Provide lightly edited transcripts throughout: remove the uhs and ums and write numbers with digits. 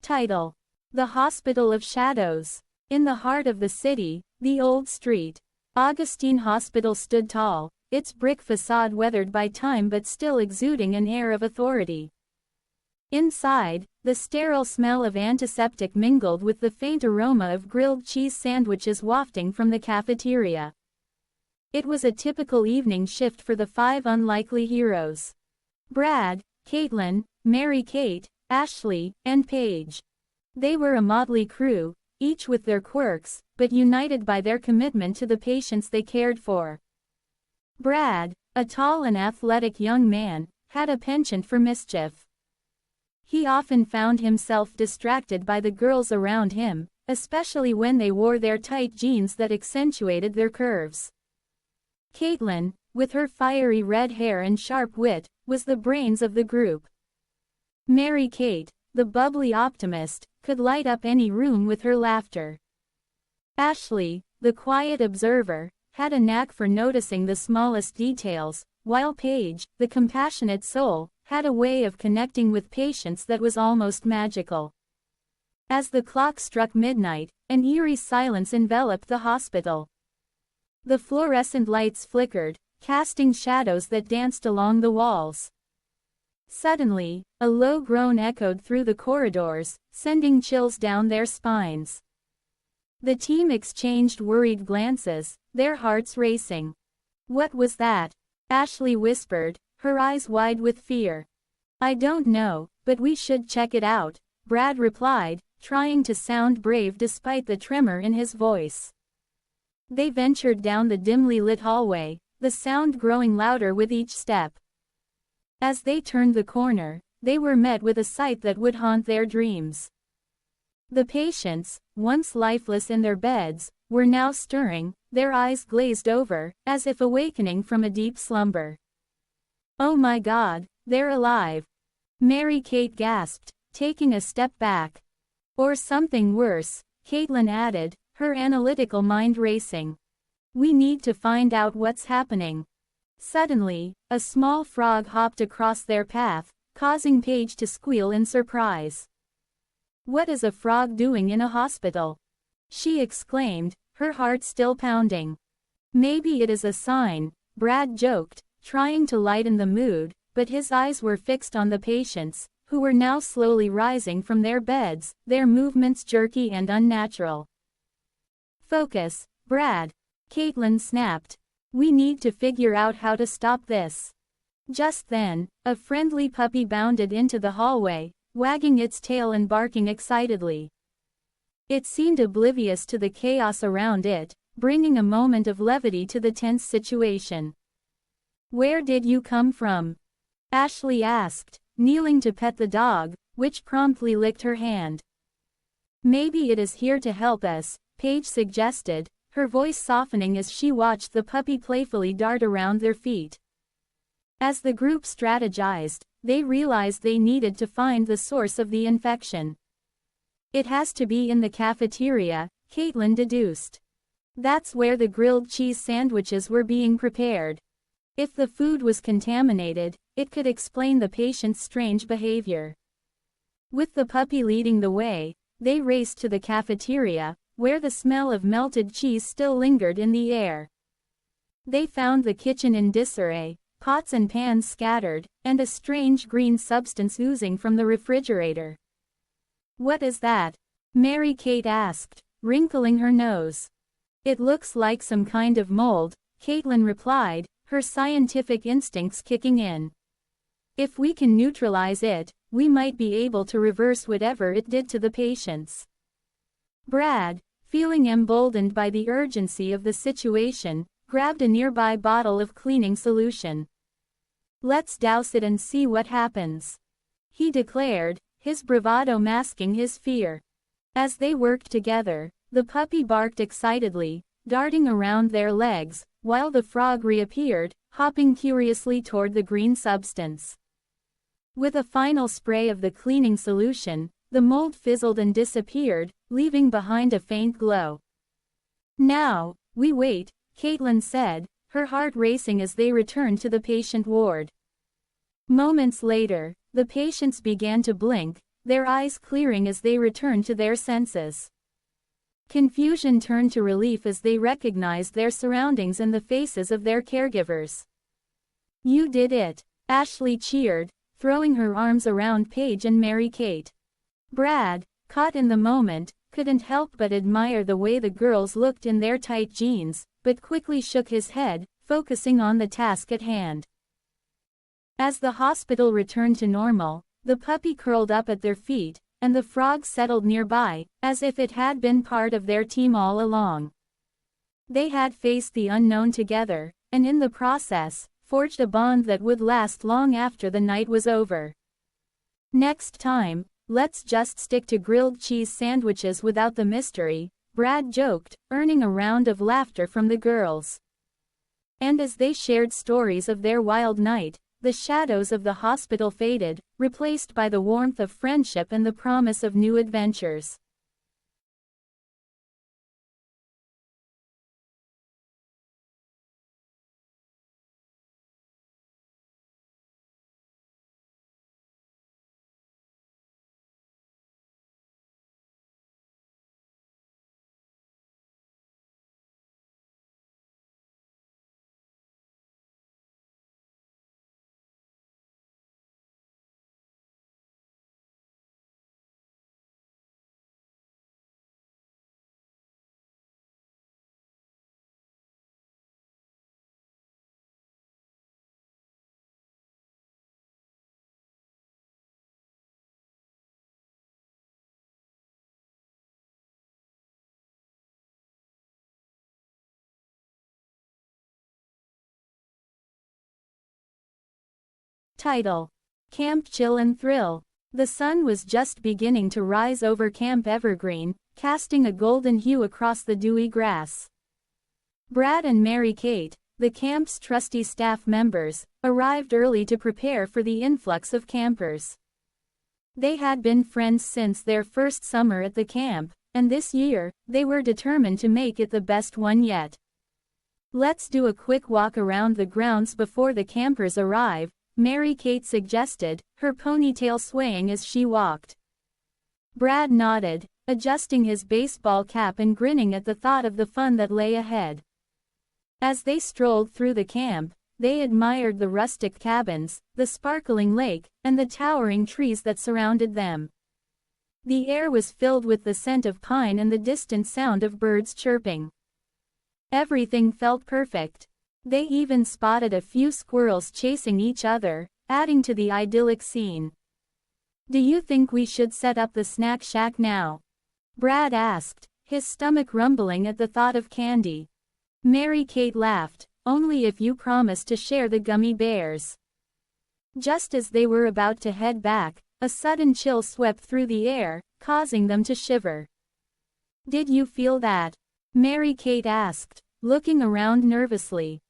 Title: The Hospital of Shadows. In the heart of the city, the old St. Augustine Hospital stood tall, its brick facade weathered by time but still exuding an air of authority. Inside, the sterile smell of antiseptic mingled with the faint aroma of grilled cheese sandwiches wafting from the cafeteria. It was a typical evening shift for the 5 unlikely heroes: Brad, Caitlin, Mary-Kate, Ashley, and Paige. They were a motley crew, each with their quirks, but united by their commitment to the patients they cared for. Brad, a tall and athletic young man, had a penchant for mischief. He often found himself distracted by the girls around him, especially when they wore their tight jeans that accentuated their curves. Caitlin, with her fiery red hair and sharp wit, was the brains of the group. Mary-Kate, the bubbly optimist, could light up any room with her laughter. Ashley, the quiet observer, had a knack for noticing the smallest details, while Paige, the compassionate soul, had a way of connecting with patients that was almost magical. As the clock struck midnight, an eerie silence enveloped the hospital. The fluorescent lights flickered, casting shadows that danced along the walls. Suddenly, a low groan echoed through the corridors, sending chills down their spines. The team exchanged worried glances, their hearts racing. "What was that?" Ashley whispered, her eyes wide with fear. "I don't know, but we should check it out," Brad replied, trying to sound brave despite the tremor in his voice. They ventured down the dimly lit hallway, the sound growing louder with each step. As they turned the corner, they were met with a sight that would haunt their dreams. The patients, once lifeless in their beds, were now stirring, their eyes glazed over, as if awakening from a deep slumber. "Oh my God, they're alive!" Mary-Kate gasped, taking a step back. "Or something worse," Caitlin added, her analytical mind racing. "We need to find out what's happening." Suddenly, a small frog hopped across their path, causing Paige to squeal in surprise. "What is a frog doing in a hospital?" she exclaimed, her heart still pounding. "Maybe it is a sign," Brad joked, trying to lighten the mood, but his eyes were fixed on the patients, who were now slowly rising from their beds, their movements jerky and unnatural. "Focus, Brad," Caitlin snapped. "We need to figure out how to stop this." Just then, a friendly puppy bounded into the hallway, wagging its tail and barking excitedly. It seemed oblivious to the chaos around it, bringing a moment of levity to the tense situation. "Where did you come from?" Ashley asked, kneeling to pet the dog, which promptly licked her hand. "Maybe it is here to help us," Paige suggested, her voice softening as she watched the puppy playfully dart around their feet. As the group strategized, they realized they needed to find the source of the infection. "It has to be in the cafeteria," Caitlin deduced. "That's where the grilled cheese sandwiches were being prepared. If the food was contaminated, it could explain the patient's strange behavior." With the puppy leading the way, they raced to the cafeteria, where the smell of melted cheese still lingered in the air. They found the kitchen in disarray, pots and pans scattered, and a strange green substance oozing from the refrigerator. "What is that?" Mary-Kate asked, wrinkling her nose. "It looks like some kind of mold," Caitlin replied, her scientific instincts kicking in. "If we can neutralize it, we might be able to reverse whatever it did to the patients." Brad, feeling emboldened by the urgency of the situation, grabbed a nearby bottle of cleaning solution. "Let's douse it and see what happens," he declared, his bravado masking his fear. As they worked together, the puppy barked excitedly, darting around their legs, while the frog reappeared, hopping curiously toward the green substance. With a final spray of the cleaning solution, the mold fizzled and disappeared, leaving behind a faint glow. "Now, we wait," Caitlin said, her heart racing as they returned to the patient ward. Moments later, the patients began to blink, their eyes clearing as they returned to their senses. Confusion turned to relief as they recognized their surroundings and the faces of their caregivers. "You did it," Ashley cheered, throwing her arms around Paige and Mary-Kate. Brad, caught in the moment, couldn't help but admire the way the girls looked in their tight jeans, but quickly shook his head, focusing on the task at hand. As the hospital returned to normal, the puppy curled up at their feet, and the frog settled nearby, as if it had been part of their team all along. They had faced the unknown together, and in the process, forged a bond that would last long after the night was over. "Next time, let's just stick to grilled cheese sandwiches without the mystery," Brad joked, earning a round of laughter from the girls. And as they shared stories of their wild night, the shadows of the hospital faded, replaced by the warmth of friendship and the promise of new adventures. Title: Camp Chill and Thrill. The sun was just beginning to rise over Camp Evergreen, casting a golden hue across the dewy grass. Brad and Mary-Kate, the camp's trusty staff members, arrived early to prepare for the influx of campers. They had been friends since their first summer at the camp, and this year, they were determined to make it the best one yet. "Let's do a quick walk around the grounds before the campers arrive," Mary-Kate suggested, her ponytail swaying as she walked. Brad nodded, adjusting his baseball cap and grinning at the thought of the fun that lay ahead. As they strolled through the camp, they admired the rustic cabins, the sparkling lake, and the towering trees that surrounded them. The air was filled with the scent of pine and the distant sound of birds chirping. Everything felt perfect. They even spotted a few squirrels chasing each other, adding to the idyllic scene. "Do you think we should set up the snack shack now?" Brad asked, his stomach rumbling at the thought of candy. Mary-Kate laughed, "Only if you promise to share the gummy bears." Just as they were about to head back, a sudden chill swept through the air, causing them to shiver. "Did you feel that?" Mary-Kate asked, looking around nervously.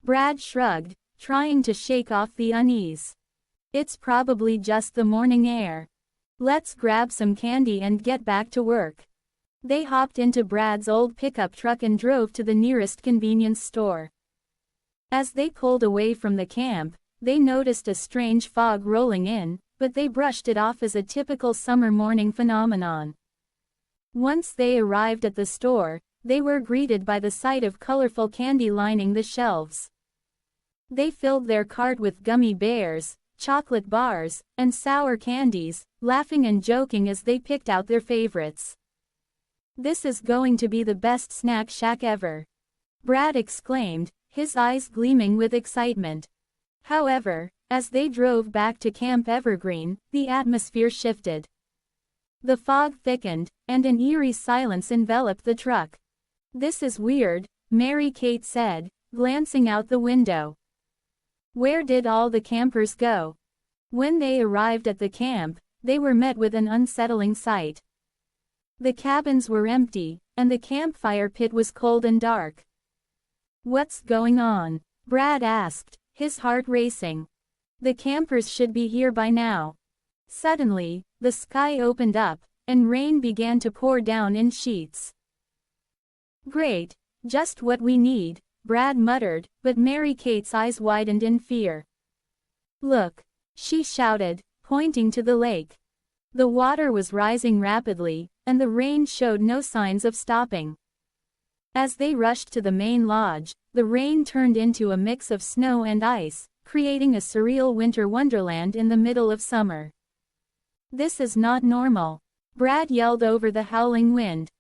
Brad shrugged, trying to shake off the unease. "It's probably just the morning air. Let's grab some candy and get back to work." They hopped into Brad's old pickup truck and drove to the nearest convenience store. As they pulled away from the camp, they noticed a strange fog rolling in, but they brushed it off as a typical summer morning phenomenon. Once they arrived at the store, they were greeted by the sight of colorful candy lining the shelves. They filled their cart with gummy bears, chocolate bars, and sour candies, laughing and joking as they picked out their favorites. "This is going to be the best snack shack ever," Brad exclaimed, his eyes gleaming with excitement. However, as they drove back to Camp Evergreen, the atmosphere shifted. The fog thickened, and an eerie silence enveloped the truck. "This is weird," Mary-Kate said, glancing out the window. "Where did all the campers go?" When they arrived at the camp, they were met with an unsettling sight. The cabins were empty, and the campfire pit was cold and dark. "What's going on?" Brad asked, his heart racing. "The campers should be here by now." Suddenly, the sky opened up, and rain began to pour down in sheets. "Great, just what we need," Brad muttered, but Mary-Kate's eyes widened in fear. "Look!" she shouted, pointing to the lake. The water was rising rapidly, and the rain showed no signs of stopping. As they rushed to the main lodge, the rain turned into a mix of snow and ice, creating a surreal winter wonderland in the middle of summer. "This is not normal," Brad yelled over the howling wind.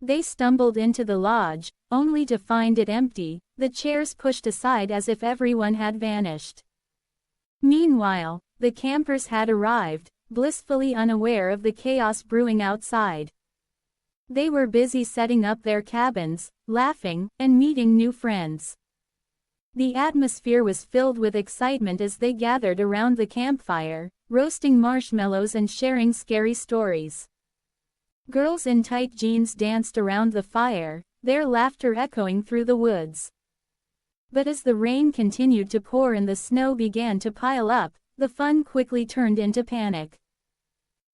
They stumbled into the lodge, only to find it empty, the chairs pushed aside as if everyone had vanished. Meanwhile, the campers had arrived, blissfully unaware of the chaos brewing outside. They were busy setting up their cabins, laughing, and meeting new friends. The atmosphere was filled with excitement as they gathered around the campfire, roasting marshmallows and sharing scary stories. Girls in tight jeans danced around the fire, their laughter echoing through the woods. But as the rain continued to pour and the snow began to pile up, the fun quickly turned into panic.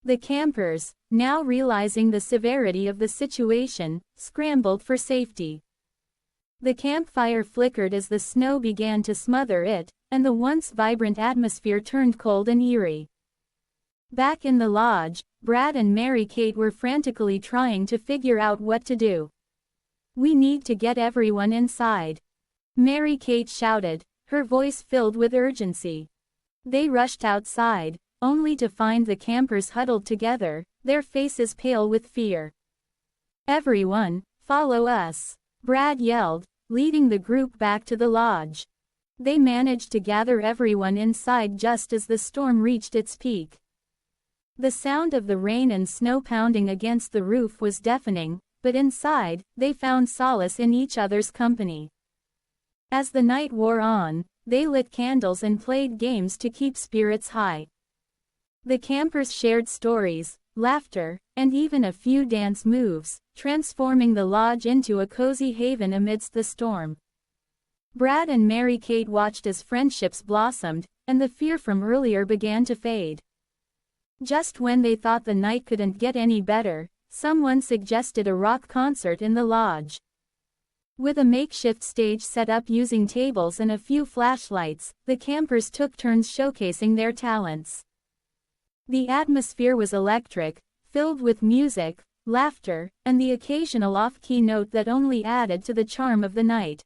The campers, now realizing the severity of the situation, scrambled for safety. The campfire flickered as the snow began to smother it, and the once vibrant atmosphere turned cold and eerie. Back in the lodge, Brad and Mary-Kate were frantically trying to figure out what to do. "We need to get everyone inside," Mary-Kate shouted, her voice filled with urgency. They rushed outside, only to find the campers huddled together, their faces pale with fear. "Everyone, follow us," Brad yelled, leading the group back to the lodge. They managed to gather everyone inside just as the storm reached its peak. The sound of the rain and snow pounding against the roof was deafening, but inside, they found solace in each other's company. As the night wore on, they lit candles and played games to keep spirits high. The campers shared stories, laughter, and even a few dance moves, transforming the lodge into a cozy haven amidst the storm. Brad and Mary-Kate watched as friendships blossomed, and the fear from earlier began to fade. Just when they thought the night couldn't get any better, someone suggested a rock concert in the lodge. With a makeshift stage set up using tables and a few flashlights, the campers took turns showcasing their talents. The atmosphere was electric, filled with music, laughter, and the occasional off-key note that only added to the charm of the night.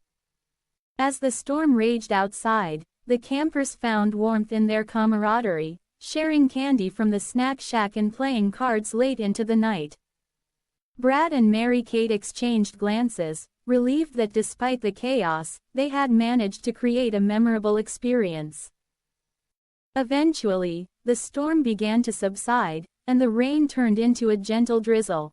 As the storm raged outside, the campers found warmth in their camaraderie, sharing candy from the snack shack and playing cards late into the night. Brad and Mary-Kate exchanged glances, relieved that despite the chaos, they had managed to create a memorable experience. Eventually, the storm began to subside, and the rain turned into a gentle drizzle.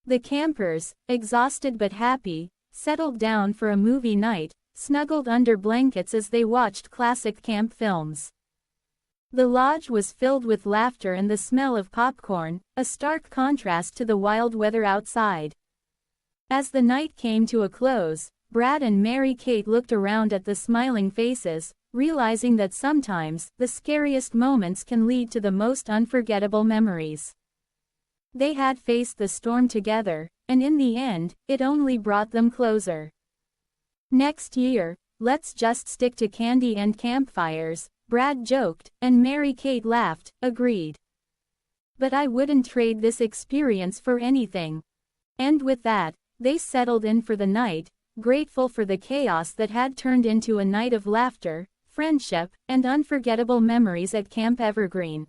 The campers, exhausted but happy, settled down for a movie night, snuggled under blankets as they watched classic camp films. The lodge was filled with laughter and the smell of popcorn, a stark contrast to the wild weather outside. As the night came to a close, Brad and Mary-Kate looked around at the smiling faces, realizing that sometimes, the scariest moments can lead to the most unforgettable memories. They had faced the storm together, and in the end, it only brought them closer. "Next year, let's just stick to candy and campfires," Brad joked, and Mary-Kate laughed, agreed. "But I wouldn't trade this experience for anything." And with that, they settled in for the night, grateful for the chaos that had turned into a night of laughter, friendship, and unforgettable memories at Camp Evergreen.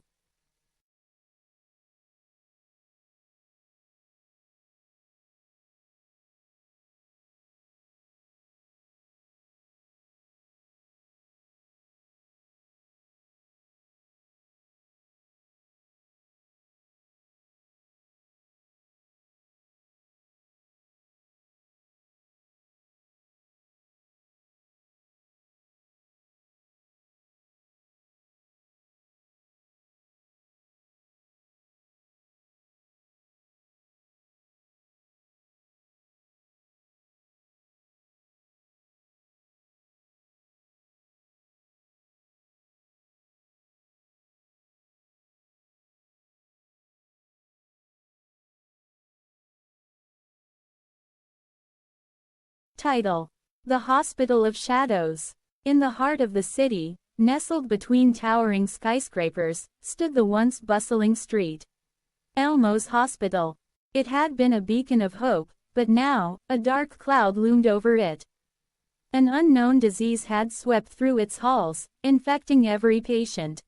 Title: The Hospital of Shadows. In the heart of the city, Nestled between towering skyscrapers, stood the once bustling street. Elmo's Hospital. It had been a beacon of hope, but now, a dark cloud loomed over it. An unknown disease had swept through its halls, infecting every patient.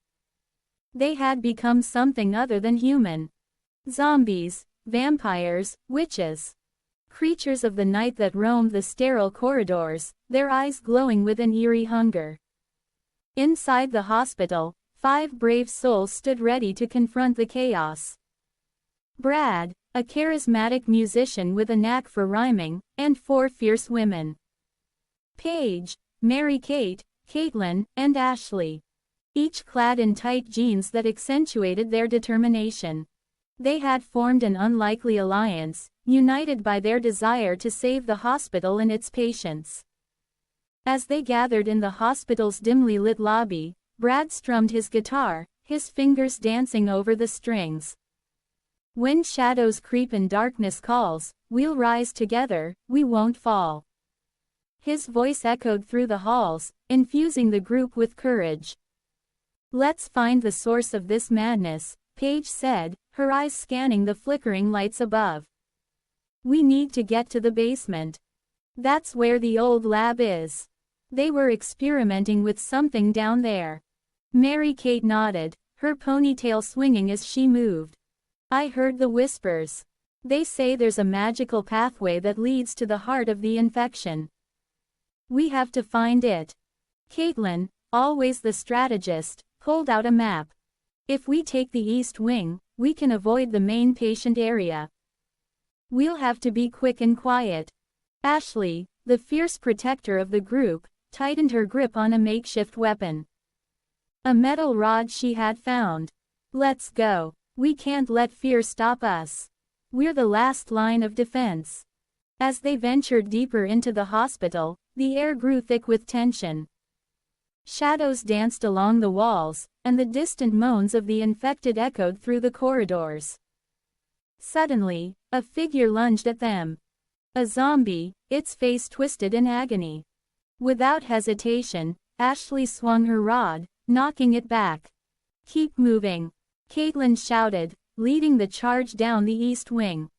They had become something other than human. Zombies, vampires, witches. Creatures of the night that roamed the sterile corridors, their eyes glowing with an eerie hunger. Inside the hospital, 5 brave souls stood ready to confront the chaos. Brad, a charismatic musician with a knack for rhyming, and 4 fierce women. Paige, Mary-Kate, Caitlin, and Ashley. Each clad in tight jeans that accentuated their determination. They had formed an unlikely alliance, united by their desire to save the hospital and its patients. As they gathered in the hospital's dimly lit lobby, Brad strummed his guitar, his fingers dancing over the strings. When shadows creep and darkness calls, we'll rise together, we won't fall. His voice echoed through the halls, infusing the group with courage. Let's find the source of this madness, Paige said, her eyes scanning the flickering lights above. We need to get to the basement. That's where the old lab is. They were experimenting with something down there. Mary-Kate nodded, her ponytail swinging as she moved. I heard the whispers. They say there's a magical pathway that leads to the heart of the infection. We have to find it. Caitlin, always the strategist, pulled out a map. If we take the east wing, we can avoid the main patient area. We'll have to be quick and quiet. Ashley, the fierce protector of the group, tightened her grip on a makeshift weapon. A metal rod she had found. Let's go. We can't let fear stop us. We're the last line of defense. As they ventured deeper into the hospital, the air grew thick with tension. Shadows danced along the walls, and the distant moans of the infected echoed through the corridors. Suddenly, a figure lunged at them. A zombie, its face twisted in agony. Without hesitation, Ashley swung her rod, knocking it back. Keep moving. Caitlin shouted, leading the charge down the east wing.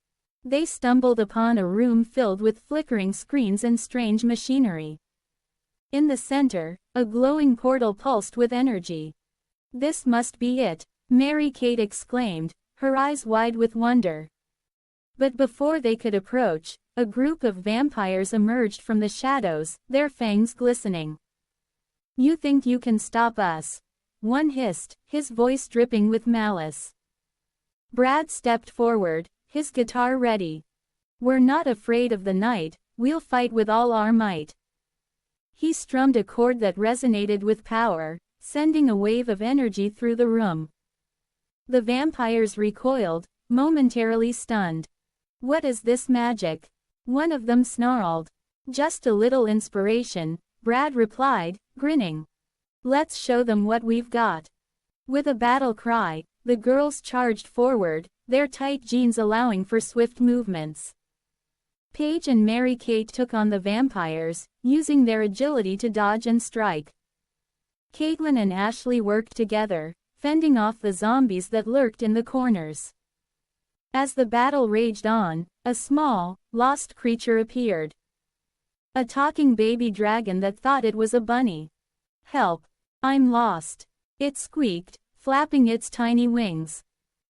They stumbled upon a room filled with flickering screens and strange machinery. In the center, a glowing portal pulsed with energy. This must be it, Mary-Kate exclaimed, her eyes wide with wonder. But before they could approach, a group of vampires emerged from the shadows, their fangs glistening. You think you can stop us? One hissed, his voice dripping with malice. Brad stepped forward, his guitar ready. We're not afraid of the night, we'll fight with all our might. He strummed a chord that resonated with power, sending a wave of energy through the room. The vampires recoiled, momentarily stunned. What is this magic? One of them snarled. Just a little inspiration, Brad replied, grinning. Let's show them what we've got. With a battle cry, the girls charged forward, their tight jeans allowing for swift movements. Paige and Mary-Kate took on the vampires, using their agility to dodge and strike. Caitlin and Ashley worked together, fending off the zombies that lurked in the corners. As the battle raged on, a small, lost creature appeared. A talking baby dragon that thought it was a bunny. Help! I'm lost. It squeaked, flapping its tiny wings.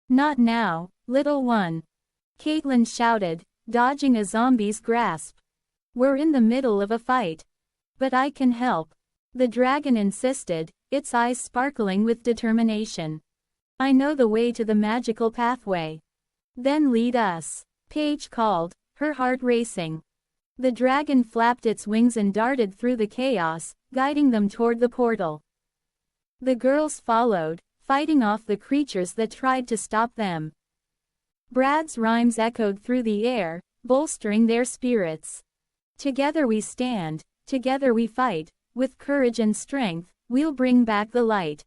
Not now, little one. Caitlin shouted, dodging a zombie's grasp. We're in the middle of a fight. But I can help. The dragon insisted, its eyes sparkling with determination. I know the way to the magical pathway. Then lead us. Paige called, her heart racing. The dragon flapped its wings and darted through the chaos, guiding them toward the portal. The girls followed, fighting off the creatures that tried to stop them. Brad's rhymes echoed through the air, bolstering their spirits. Together we stand, together we fight, with courage and strength, we'll bring back the light.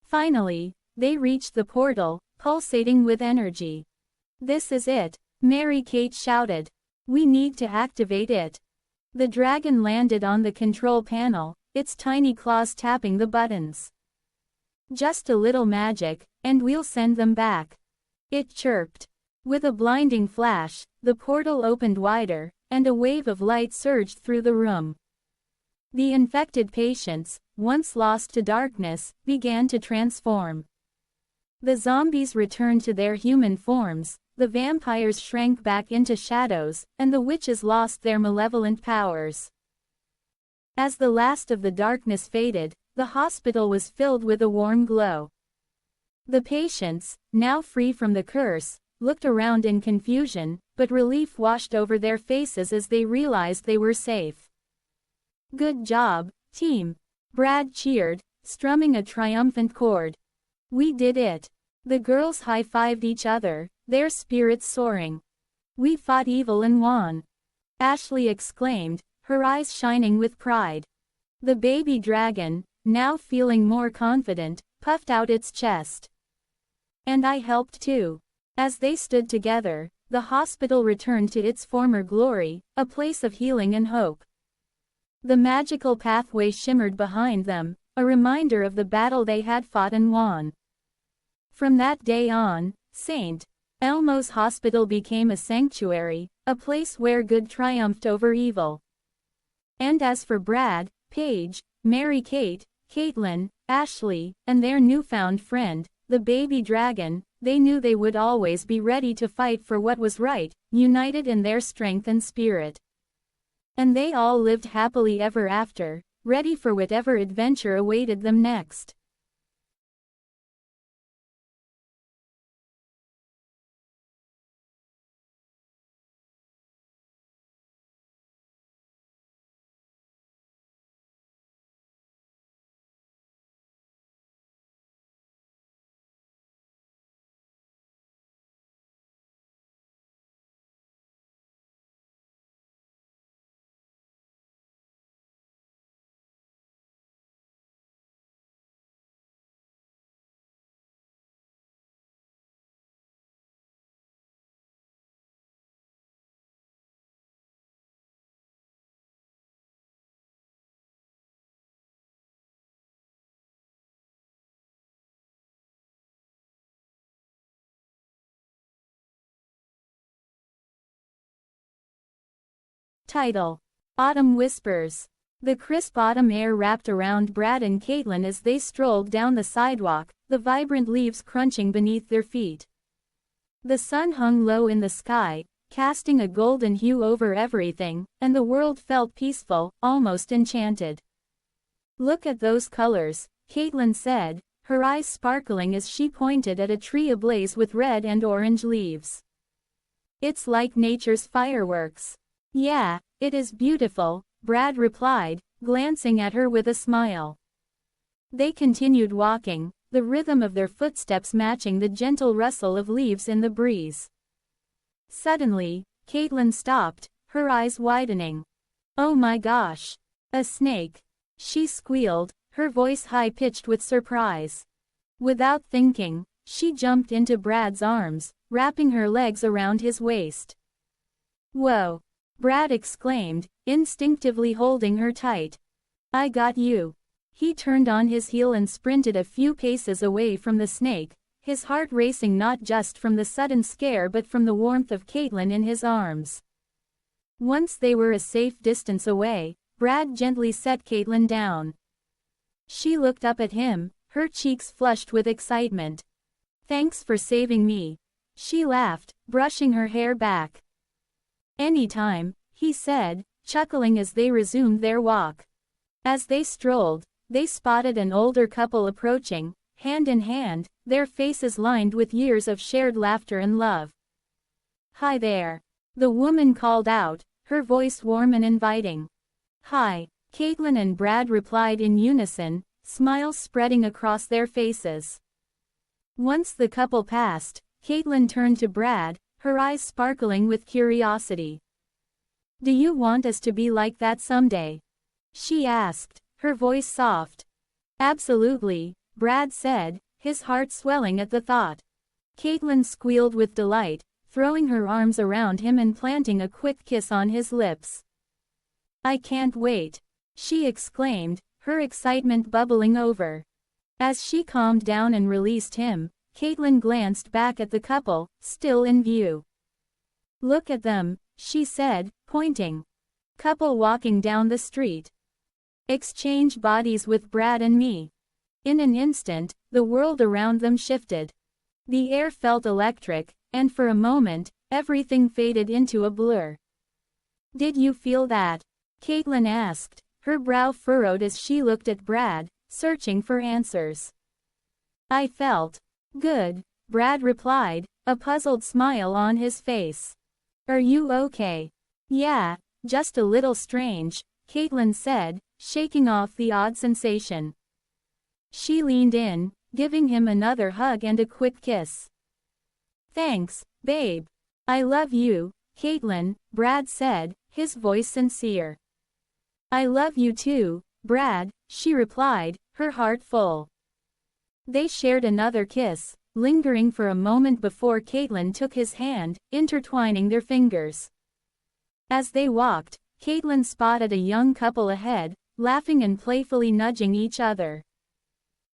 Finally, they reached the portal, pulsating with energy. This is it, Mary-Kate shouted. We need to activate it. The dragon landed on the control panel, its tiny claws tapping the buttons. "Just a little magic, and we'll send them back," it chirped. With a blinding flash, the portal opened wider, and a wave of light surged through the room. The infected patients, once lost to darkness, began to transform. The zombies returned to their human forms, the vampires shrank back into shadows, and the witches lost their malevolent powers. As the last of the darkness faded, the hospital was filled with a warm glow. The patients, now free from the curse, looked around in confusion, but relief washed over their faces as they realized they were safe. "Good job, team," Brad cheered, strumming a triumphant chord. "We did it." The girls high-fived each other, their spirits soaring. "We fought evil and won," Ashley exclaimed, her eyes shining with pride. The baby dragon, now feeling more confident, puffed out its chest. "And I helped too." As they stood together, the hospital returned to its former glory, a place of healing and hope. The magical pathway shimmered behind them, a reminder of the battle they had fought and won. From that day on, St. Elmo's Hospital became a sanctuary, a place where good triumphed over evil. And as for Brad, Paige, Mary-Kate, Caitlin, Ashley, and their newfound friend, the baby dragon, they knew they would always be ready to fight for what was right, united in their strength and spirit. And they all lived happily ever after, ready for whatever adventure awaited them next. Title: Autumn Whispers. The crisp autumn air wrapped around Brad and Caitlin as they strolled down the sidewalk, the vibrant leaves crunching beneath their feet. The sun hung low in the sky, casting a golden hue over everything, and the world felt peaceful, almost enchanted. "Look at those colors," Caitlin said, her eyes sparkling as she pointed at a tree ablaze with red and orange leaves. "It's like nature's fireworks." "Yeah, it is beautiful," Brad replied, glancing at her with a smile. They continued walking, the rhythm of their footsteps matching the gentle rustle of leaves in the breeze. Suddenly, Caitlin stopped, her eyes widening. "Oh my gosh! A snake!" she squealed, her voice high-pitched with surprise. Without thinking, she jumped into Brad's arms, wrapping her legs around his waist. "Whoa!" Brad exclaimed, instinctively holding her tight. "I got you." He turned on his heel and sprinted a few paces away from the snake, his heart racing not just from the sudden scare but from the warmth of Caitlin in his arms. Once they were a safe distance away, Brad gently set Caitlin down. She looked up at him, her cheeks flushed with excitement. "Thanks for saving me," she laughed, brushing her hair back. "Anytime," he said, chuckling as they resumed their walk. As they strolled, they spotted an older couple approaching, hand in hand, their faces lined with years of shared laughter and love. "Hi there," the woman called out, her voice warm and inviting. "Hi," Caitlin and Brad replied in unison, smiles spreading across their faces. Once the couple passed, Caitlin turned to Brad, her eyes sparkling with curiosity. "Do you want us to be like that someday?" she asked, her voice soft. "Absolutely," Brad said, his heart swelling at the thought. Caitlin squealed with delight, throwing her arms around him and planting a quick kiss on his lips. "I can't wait," she exclaimed, her excitement bubbling over. As she calmed down and released him, Caitlin glanced back at the couple, still in view. "Look at them," she said, pointing. "Couple walking down the street. Exchange bodies with Brad and me." In an instant, the world around them shifted. The air felt electric, and for a moment, everything faded into a blur. "Did you feel that?" Caitlin asked, her brow furrowed as she looked at Brad, searching for answers. "I felt good," Brad replied, a puzzled smile on his face. "Are you okay?" "Yeah, just a little strange," Caitlin said, shaking off the odd sensation. She leaned in, giving him another hug and a quick kiss. "Thanks, babe. I love you, Caitlin," Brad said, his voice sincere. "I love you too, Brad," she replied, her heart full. They shared another kiss, lingering for a moment before Caitlin took his hand, intertwining their fingers. As they walked, Caitlin spotted a young couple ahead, laughing and playfully nudging each other.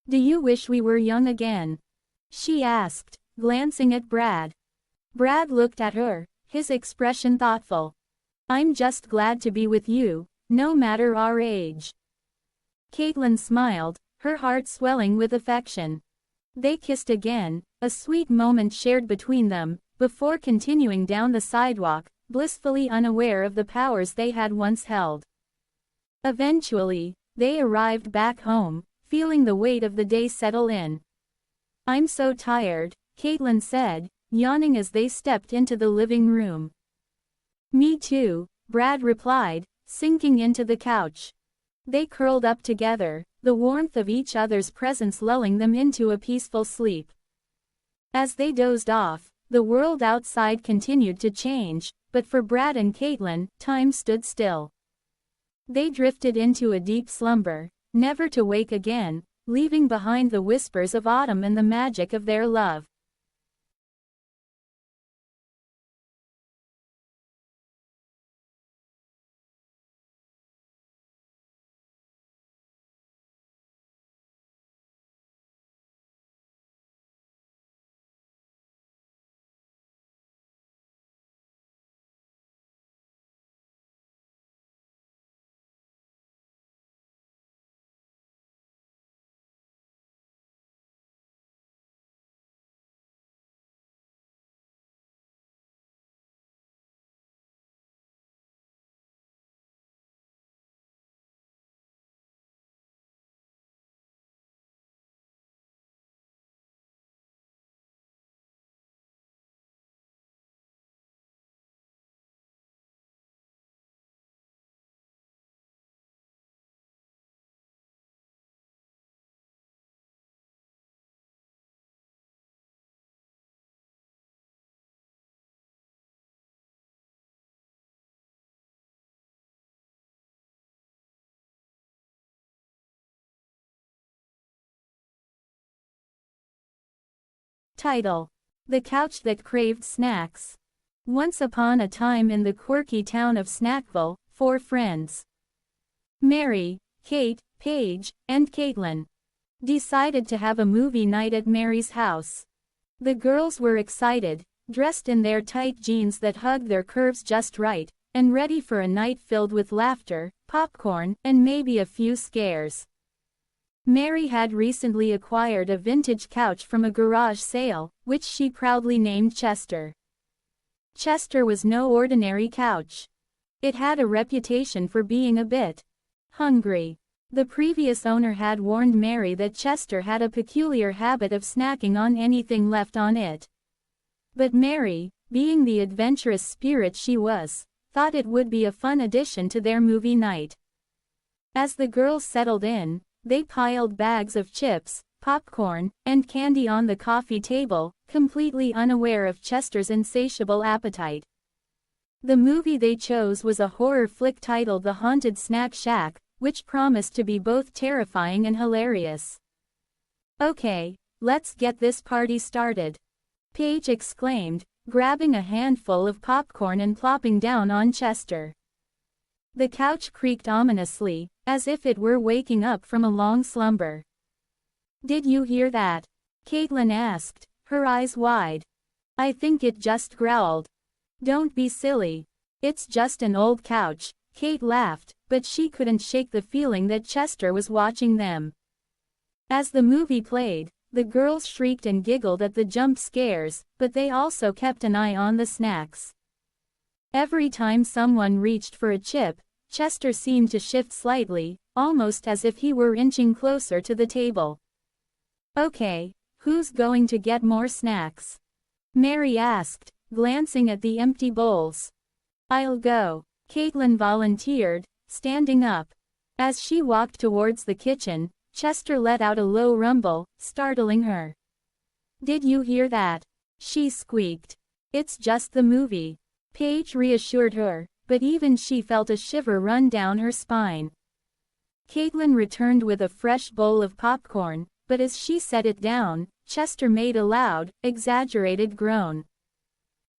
"Do you wish we were young again?" she asked, glancing at Brad. Brad looked at her, his expression thoughtful. "I'm just glad to be with you, no matter our age." Caitlin smiled, her heart swelling with affection. They kissed again, a sweet moment shared between them, before continuing down the sidewalk, blissfully unaware of the powers they had once held. Eventually, they arrived back home, feeling the weight of the day settle in. "I'm so tired," Caitlin said, yawning as they stepped into the living room. "Me too," Brad replied, sinking into the couch. They curled up together, the warmth of each other's presence lulling them into a peaceful sleep. As they dozed off, the world outside continued to change, but for Brad and Caitlin, time stood still. They drifted into a deep slumber, never to wake again, leaving behind the whispers of autumn and the magic of their love. Title: The Couch That Craved Snacks. Once upon a time in the quirky town of Snackville, 4 friends, Mary, Kate, Paige, and Caitlin, decided to have a movie night at Mary's house. The girls were excited, dressed in their tight jeans that hugged their curves just right, and ready for a night filled with laughter, popcorn, and maybe a few scares. Mary had recently acquired a vintage couch from a garage sale, which she proudly named Chester. Chester was no ordinary couch. It had a reputation for being a bit hungry. The previous owner had warned Mary that Chester had a peculiar habit of snacking on anything left on it. But Mary, being the adventurous spirit she was, thought it would be a fun addition to their movie night. As the girls settled in, they piled bags of chips, popcorn, and candy on the coffee table, completely unaware of Chester's insatiable appetite. The movie they chose was a horror flick titled The Haunted Snack Shack, which promised to be both terrifying and hilarious. "Okay, let's get this party started," Paige exclaimed, grabbing a handful of popcorn and plopping down on Chester. The couch creaked ominously, as if it were waking up from a long slumber. "Did you hear that?" Caitlin asked, her eyes wide. "I think it just growled." "Don't be silly. It's just an old couch," Kate laughed, but she couldn't shake the feeling that Chester was watching them. As the movie played, the girls shrieked and giggled at the jump scares, but they also kept an eye on the snacks. Every time someone reached for a chip, Chester seemed to shift slightly, almost as if he were inching closer to the table. "Okay, who's going to get more snacks?" Mary asked, glancing at the empty bowls. "I'll go," Caitlin volunteered, standing up. As she walked towards the kitchen, Chester let out a low rumble, startling her. "Did you hear that?" she squeaked. "It's just the movie," Paige reassured her, but even she felt a shiver run down her spine. Caitlin returned with a fresh bowl of popcorn, but as she set it down, Chester made a loud, exaggerated groan.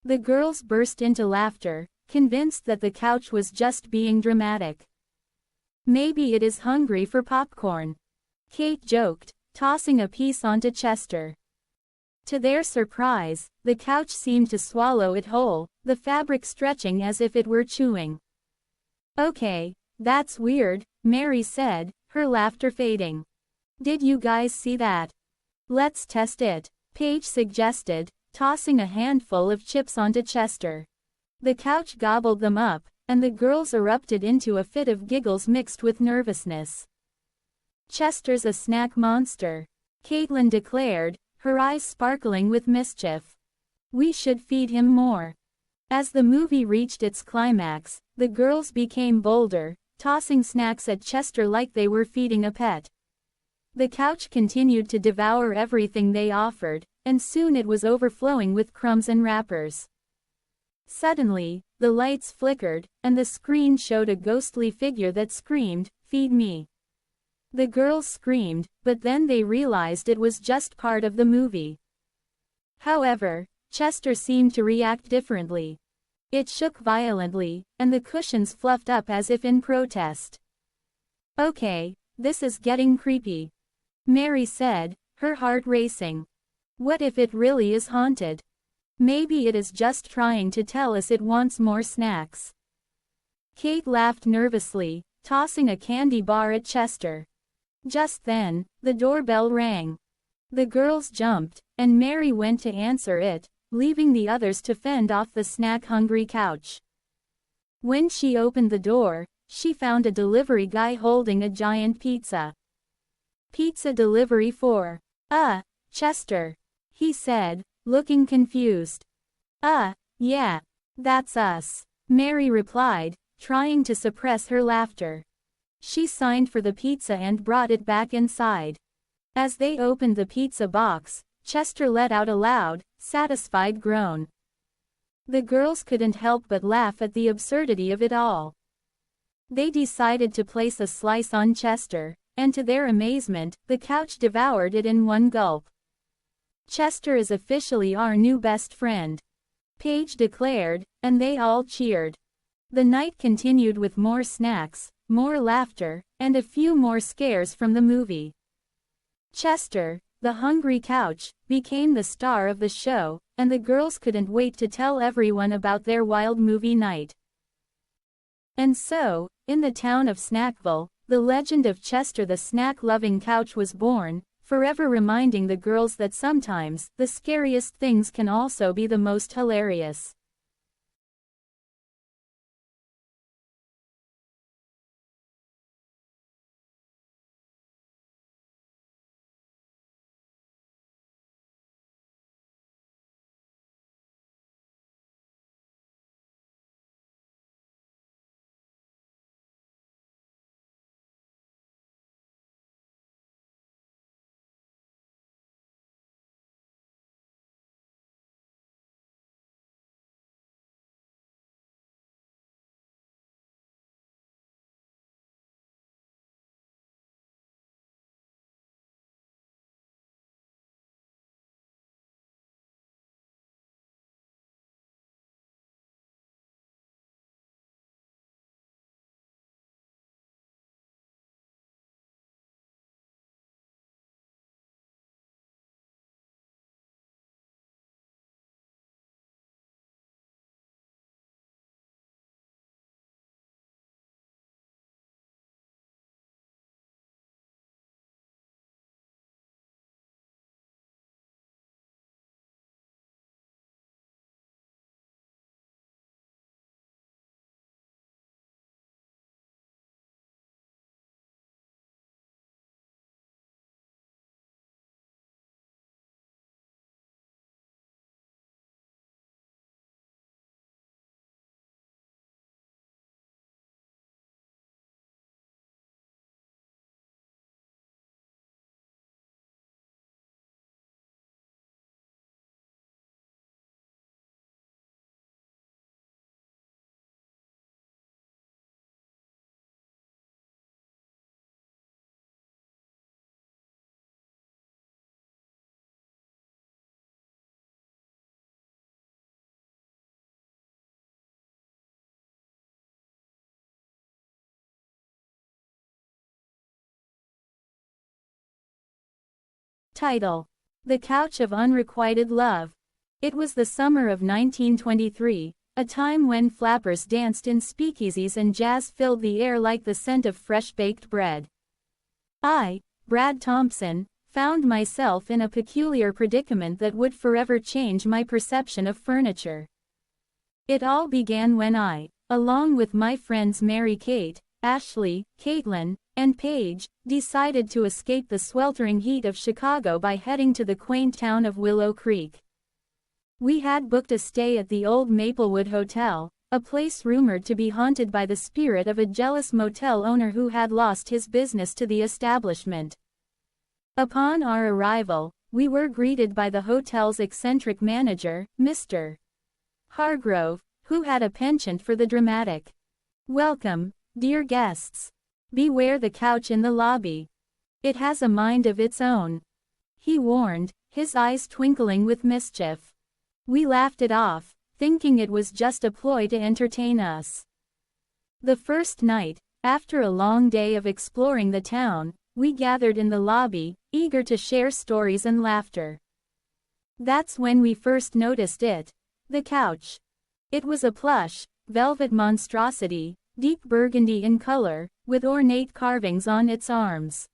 The girls burst into laughter, convinced that the couch was just being dramatic. "Maybe it is hungry for popcorn," Kate joked, tossing a piece onto Chester. To their surprise, the couch seemed to swallow it whole, the fabric stretching as if it were chewing. "Okay, that's weird," Mary said, her laughter fading. "Did you guys see that?" "Let's test it," Paige suggested, tossing a handful of chips onto Chester. The couch gobbled them up, and the girls erupted into a fit of giggles mixed with nervousness. "Chester's a snack monster," Caitlin declared, her eyes sparkling with mischief. "We should feed him more." As the movie reached its climax, the girls became bolder, tossing snacks at Chester like they were feeding a pet. The couch continued to devour everything they offered, and soon it was overflowing with crumbs and wrappers. Suddenly, the lights flickered, and the screen showed a ghostly figure that screamed, "Feed me." The girls screamed, but then they realized it was just part of the movie. However, Chester seemed to react differently. It shook violently, and the cushions fluffed up as if in protest. "Okay, this is getting creepy," Mary said, her heart racing. "What if it really is haunted? Maybe it is just trying to tell us it wants more snacks." Kate laughed nervously, tossing a candy bar at Chester. Just then, the doorbell rang. The girls jumped, and Mary went to answer it, leaving the others to fend off the snack-hungry couch. When she opened the door, she found a delivery guy holding a giant pizza. "Pizza delivery for, Chester," he said, looking confused. Yeah, that's us," Mary replied, trying to suppress her laughter. She signed for the pizza and brought it back inside. As they opened the pizza box, Chester let out a loud, satisfied groan. The girls couldn't help but laugh at the absurdity of it all. They decided to place a slice on Chester, and to their amazement, the couch devoured it in one gulp. "Chester is officially our new best friend," Paige declared, and they all cheered. The night continued with more snacks, more laughter, and a few more scares from the movie. Chester, the hungry couch, became the star of the show, and the girls couldn't wait to tell everyone about their wild movie night. And so, in the town of Snackville, the legend of Chester the snack-loving couch was born, forever reminding the girls that sometimes, the scariest things can also be the most hilarious. Title: The Couch of Unrequited Love. It was the summer of 1923, a time when flappers danced in speakeasies and jazz filled the air like the scent of fresh-baked bread. I, Brad Thompson, found myself in a peculiar predicament that would forever change my perception of furniture. It all began when I, along with my friends Mary Kate, Ashley, Caitlin, and Paige, decided to escape the sweltering heat of Chicago by heading to the quaint town of Willow Creek. We had booked a stay at the old Maplewood Hotel, a place rumored to be haunted by the spirit of a jealous motel owner who had lost his business to the establishment. Upon our arrival, we were greeted by the hotel's eccentric manager, Mr. Hargrove, who had a penchant for the dramatic. "Welcome, dear guests. Beware the couch in the lobby. It has a mind of its own," he warned, his eyes twinkling with mischief. We laughed it off, thinking it was just a ploy to entertain us. The first night, after a long day of exploring the town, we gathered in the lobby, eager to share stories and laughter. That's when we first noticed it. The couch. It was a plush, velvet monstrosity, deep burgundy in color, with ornate carvings on its arms.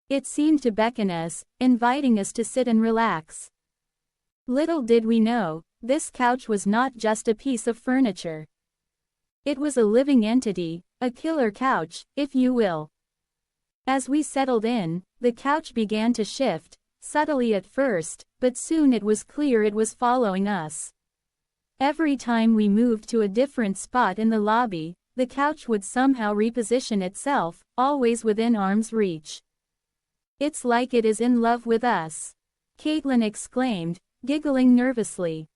It seemed to beckon us, inviting us to sit and relax. Little did we know, this couch was not just a piece of furniture. It was a living entity, a killer couch, if you will. As we settled in, the couch began to shift, subtly at first, but soon it was clear it was following us. Every time we moved to a different spot in the lobby, the couch would somehow reposition itself, always within arm's reach. "It's like it is in love with us," Caitlin exclaimed, giggling nervously.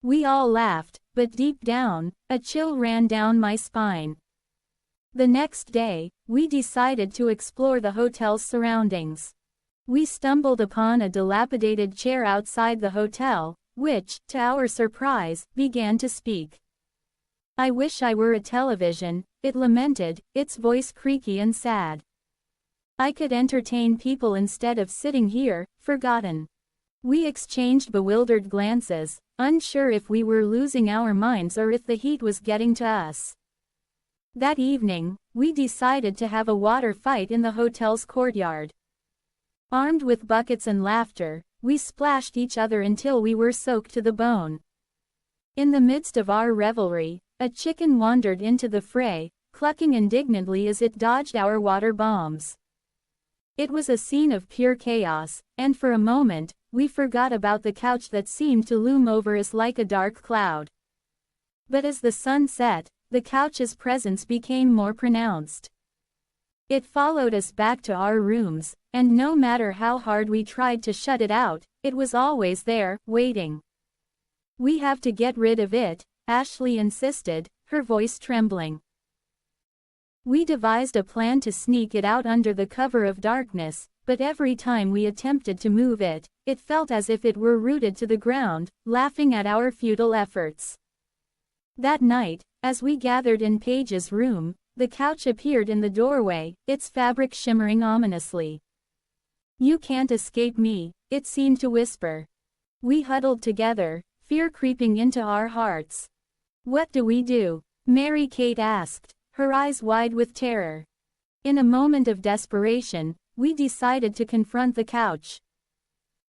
We all laughed, but deep down, a chill ran down my spine. The next day, we decided to explore the hotel's surroundings. We stumbled upon a dilapidated chair outside the hotel, which, to our surprise, began to speak. "I wish I were a television," it lamented, its voice creaky and sad. "I could entertain people instead of sitting here, forgotten." We exchanged bewildered glances, unsure if we were losing our minds or if the heat was getting to us. That evening, we decided to have a water fight in the hotel's courtyard. Armed with buckets and laughter, we splashed each other until we were soaked to the bone. In the midst of our revelry, a chicken wandered into the fray, clucking indignantly as it dodged our water bombs. It was a scene of pure chaos, and for a moment, we forgot about the couch that seemed to loom over us like a dark cloud. But as the sun set, the couch's presence became more pronounced. It followed us back to our rooms, and no matter how hard we tried to shut it out, it was always there, waiting. "We have to get rid of it," Ashley insisted, her voice trembling. We devised a plan to sneak it out under the cover of darkness, but every time we attempted to move it, it felt as if it were rooted to the ground, laughing at our futile efforts. That night, as we gathered in Paige's room, the couch appeared in the doorway, its fabric shimmering ominously. "You can't escape me," it seemed to whisper. We huddled together, fear creeping into our hearts. "What do we do?" Mary Kate asked, her eyes wide with terror. In a moment of desperation, we decided to confront the couch.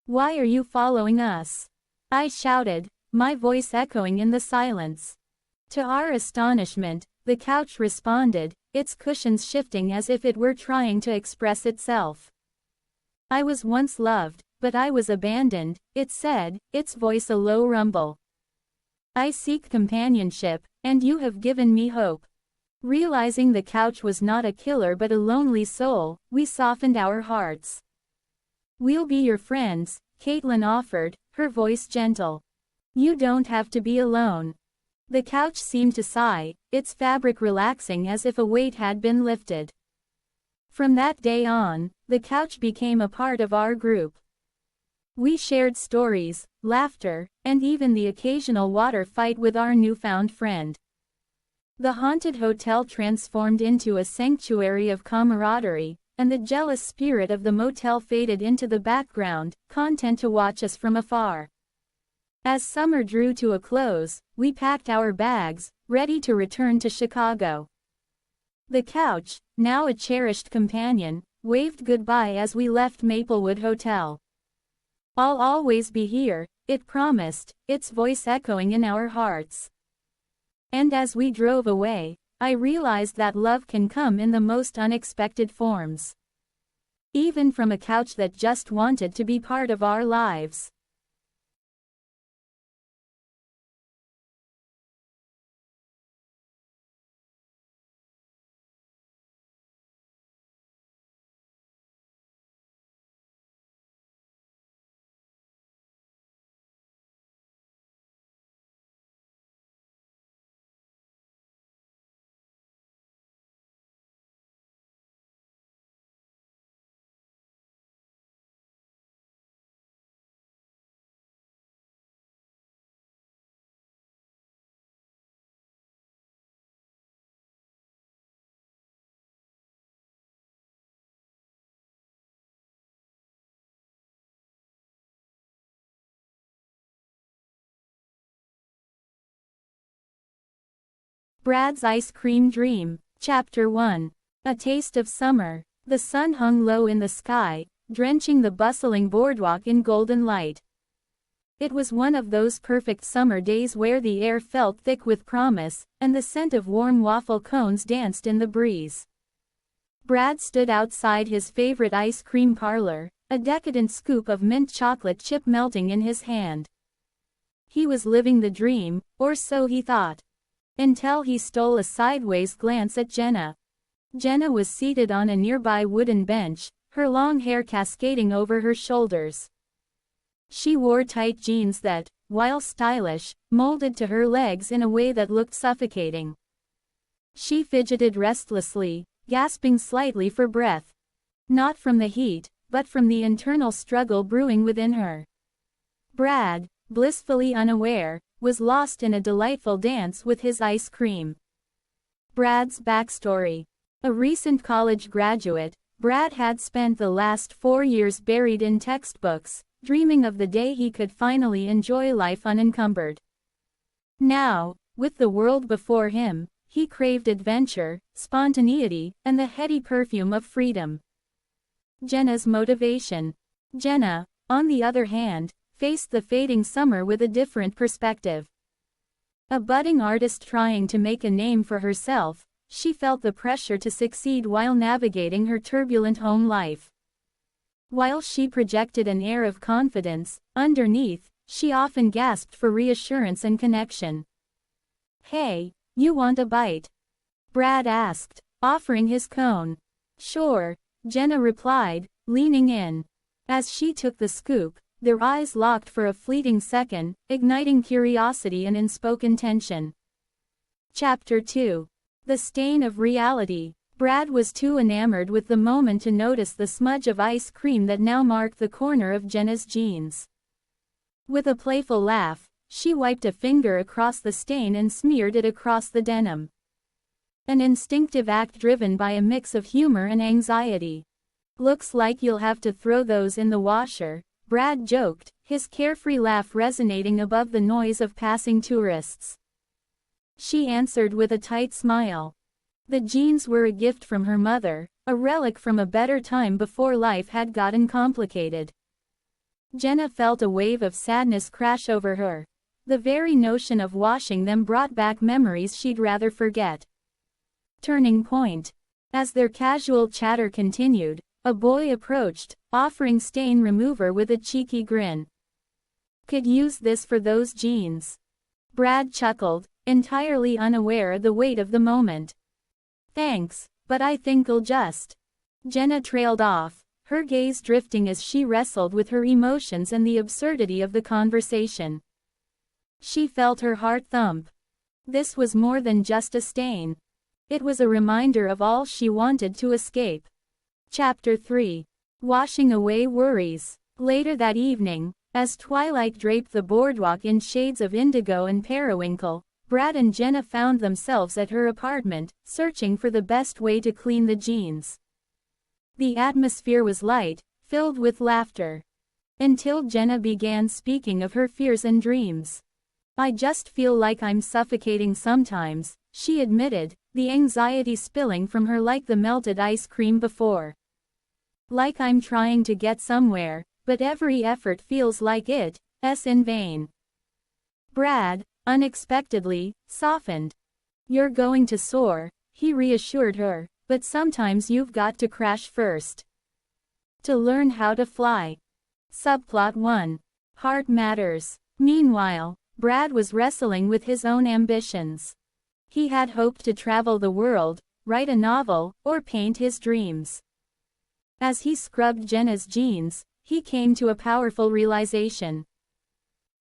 "Why are you following us?" I shouted, my voice echoing in the silence. To our astonishment, the couch responded, its cushions shifting as if it were trying to express itself. "I was once loved, but I was abandoned," it said, its voice a low rumble. "I seek companionship, and you have given me hope." Realizing the couch was not a killer but a lonely soul, we softened our hearts. "We'll be your friends," Caitlin offered, her voice gentle. "You don't have to be alone." The couch seemed to sigh, its fabric relaxing as if a weight had been lifted. From that day on, the couch became a part of our group. We shared stories, laughter, and even the occasional water fight with our newfound friend. The haunted hotel transformed into a sanctuary of camaraderie, and the jealous spirit of the motel faded into the background, content to watch us from afar. As summer drew to a close, we packed our bags, ready to return to Chicago. The couch, now a cherished companion, waved goodbye as we left Maplewood Hotel. "I'll always be here," it promised, its voice echoing in our hearts. And as we drove away, I realized that love can come in the most unexpected forms. Even from a couch that just wanted to be part of our lives. Brad's Ice Cream Dream. Chapter 1. A Taste of Summer. The sun hung low in the sky, drenching the bustling boardwalk in golden light. It was one of those perfect summer days where the air felt thick with promise, and the scent of warm waffle cones danced in the breeze. Brad stood outside his favorite ice cream parlor, a decadent scoop of mint chocolate chip melting in his hand. He was living the dream, or so he thought. Until he stole a sideways glance at Jenna. Jenna was seated on a nearby wooden bench, her long hair cascading over her shoulders. She wore tight jeans that, while stylish, molded to her legs in a way that looked suffocating. She fidgeted restlessly, gasping slightly for breath. Not from the heat, but from the internal struggle brewing within her. Brad, blissfully unaware, was lost in a delightful dance with his ice cream. Brad's backstory. A recent college graduate, Brad had spent the last 4 years buried in textbooks, dreaming of the day he could finally enjoy life unencumbered. Now, with the world before him, he craved adventure, spontaneity, and the heady perfume of freedom. Jenna's motivation. Jenna, on the other hand, faced the fading summer with a different perspective. A budding artist trying to make a name for herself, she felt the pressure to succeed while navigating her turbulent home life. While she projected an air of confidence, underneath, she often gasped for reassurance and connection. "Hey, you want a bite?" Brad asked, offering his cone. "Sure," Jenna replied, leaning in. As she took the scoop, their eyes locked for a fleeting second, igniting curiosity and unspoken tension. Chapter 2. The Stain of Reality. Brad was too enamored with the moment to notice the smudge of ice cream that now marked the corner of Jenna's jeans. With a playful laugh, she wiped a finger across the stain and smeared it across the denim. An instinctive act driven by a mix of humor and anxiety. "Looks like you'll have to throw those in the washer," Brad joked, his carefree laugh resonating above the noise of passing tourists. She answered with a tight smile. The jeans were a gift from her mother, a relic from a better time before life had gotten complicated. Jenna felt a wave of sadness crash over her. The very notion of washing them brought back memories she'd rather forget. Turning point. As their casual chatter continued, a boy approached, offering stain remover with a cheeky grin. "Could use this for those jeans." Brad chuckled, entirely unaware of the weight of the moment. "Thanks, but I think I'll just." Jenna trailed off, her gaze drifting as she wrestled with her emotions and the absurdity of the conversation. She felt her heart thump. This was more than just a stain. It was a reminder of all she wanted to escape. Chapter 3. Washing away worries. Later that evening, as twilight draped the boardwalk in shades of indigo and periwinkle, Brad and Jenna found themselves at her apartment, searching for the best way to clean the jeans. The atmosphere was light, filled with laughter. Until Jenna began speaking of her fears and dreams. I just feel like I'm suffocating sometimes, she admitted, the anxiety spilling from her like the melted ice cream before. Like I'm trying to get somewhere, but every effort feels like it's in vain. Brad, unexpectedly, softened. You're going to soar, he reassured her, but sometimes you've got to crash first. To learn how to fly. Subplot 1. Heart matters. Meanwhile, Brad was wrestling with his own ambitions. He had hoped to travel the world, write a novel, or paint his dreams. As he scrubbed Jenna's jeans, he came to a powerful realization.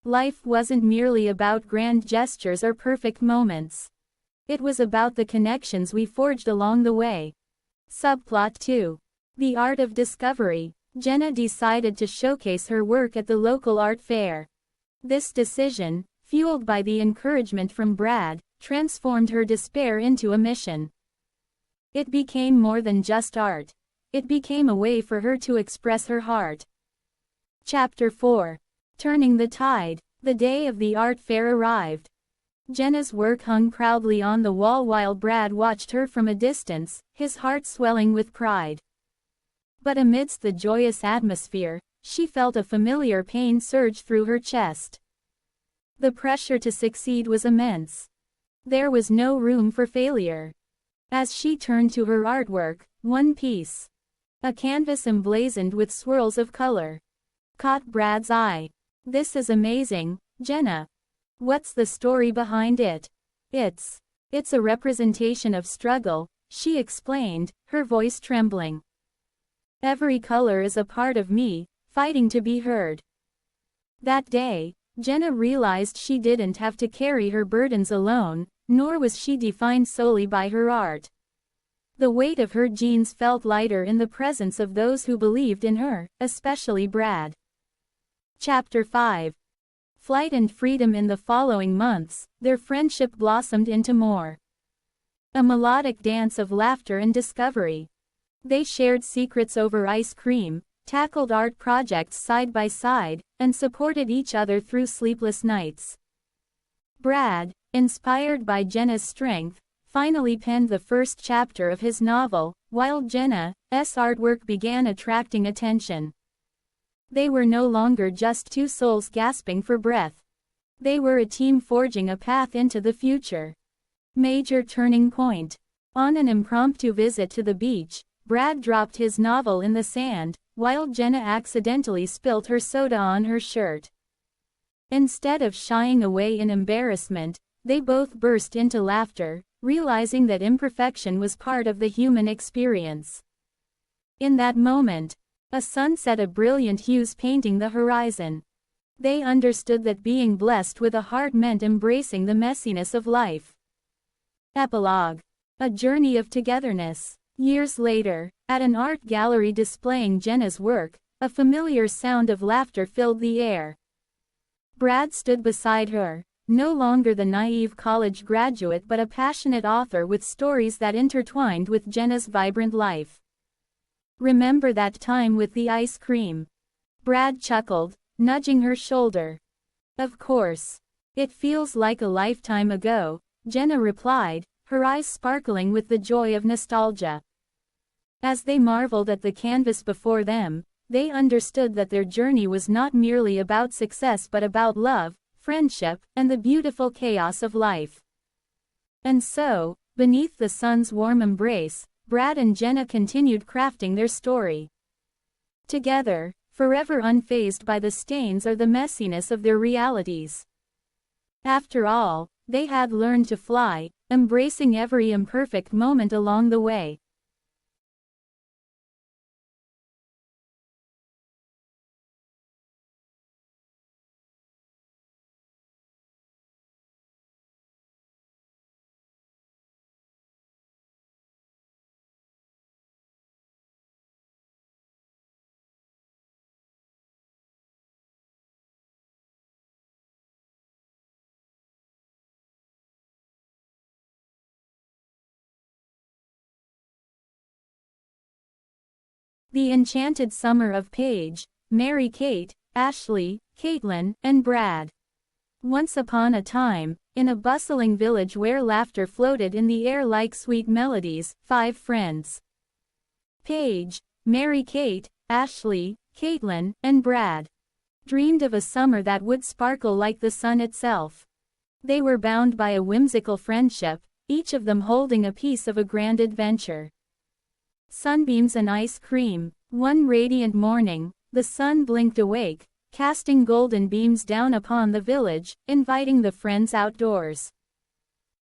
Life wasn't merely about grand gestures or perfect moments. It was about the connections we forged along the way. Subplot 2. The art of discovery. Jenna decided to showcase her work at the local art fair. This decision, fueled by the encouragement from Brad, transformed her despair into a mission. It became more than just art. It became a way for her to express her heart. Chapter 4. Turning the tide. The day of the art fair arrived. Jenna's work hung proudly on the wall while Brad watched her from a distance, his heart swelling with pride. But amidst the joyous atmosphere, she felt a familiar pain surge through her chest. The pressure to succeed was immense. There was no room for failure. As she turned to her artwork, one piece, a canvas emblazoned with swirls of color, caught Brad's eye. This is amazing, Jenna. What's the story behind it? It's a representation of struggle, she explained, her voice trembling. Every color is a part of me, fighting to be heard. That day, Jenna realized she didn't have to carry her burdens alone, nor was she defined solely by her art. The weight of her genes felt lighter in the presence of those who believed in her, especially Brad. Chapter 5. Flight and freedom. In the following months, their friendship blossomed into more. A melodic dance of laughter and discovery. They shared secrets over ice cream, tackled art projects side by side, and supported each other through sleepless nights. Brad, inspired by Jenna's strength, finally penned the first chapter of his novel, while Jenna's artwork began attracting attention. They were no longer just two souls gasping for breath. They were a team forging a path into the future. Major turning point. On an impromptu visit to the beach, Brad dropped his novel in the sand, while Jenna accidentally spilt her soda on her shirt. Instead of shying away in embarrassment, they both burst into laughter, realizing that imperfection was part of the human experience. In that moment, a sun set a brilliant hues painting the horizon. They understood that being blessed with a heart meant embracing the messiness of life. Epilogue. A journey of togetherness. Years later, at an art gallery displaying Jenna's work, a familiar sound of laughter filled the air. Brad stood beside her, no longer the naive college graduate but a passionate author with stories that intertwined with Jenna's vibrant life. Remember that time with the ice cream? Brad chuckled, nudging her shoulder. Of course. It feels like a lifetime ago, Jenna replied, her eyes sparkling with the joy of nostalgia. As they marveled at the canvas before them, they understood that their journey was not merely about success but about love, friendship, and the beautiful chaos of life. And so, beneath the sun's warm embrace, Brad and Jenna continued crafting their story. Together, forever unfazed by the stains or the messiness of their realities. After all, they had learned to fly, embracing every imperfect moment along the way. The enchanted summer of Paige, Mary Kate, Ashley, Caitlin, and Brad. Once upon a time, in a bustling village where laughter floated in the air like sweet melodies, 5 friends. Paige, Mary Kate, Ashley, Caitlin, and Brad dreamed of a summer that would sparkle like the sun itself. They were bound by a whimsical friendship, each of them holding a piece of a grand adventure. Sunbeams and ice cream. One radiant morning, the sun blinked awake, casting golden beams down upon the village, inviting the friends outdoors.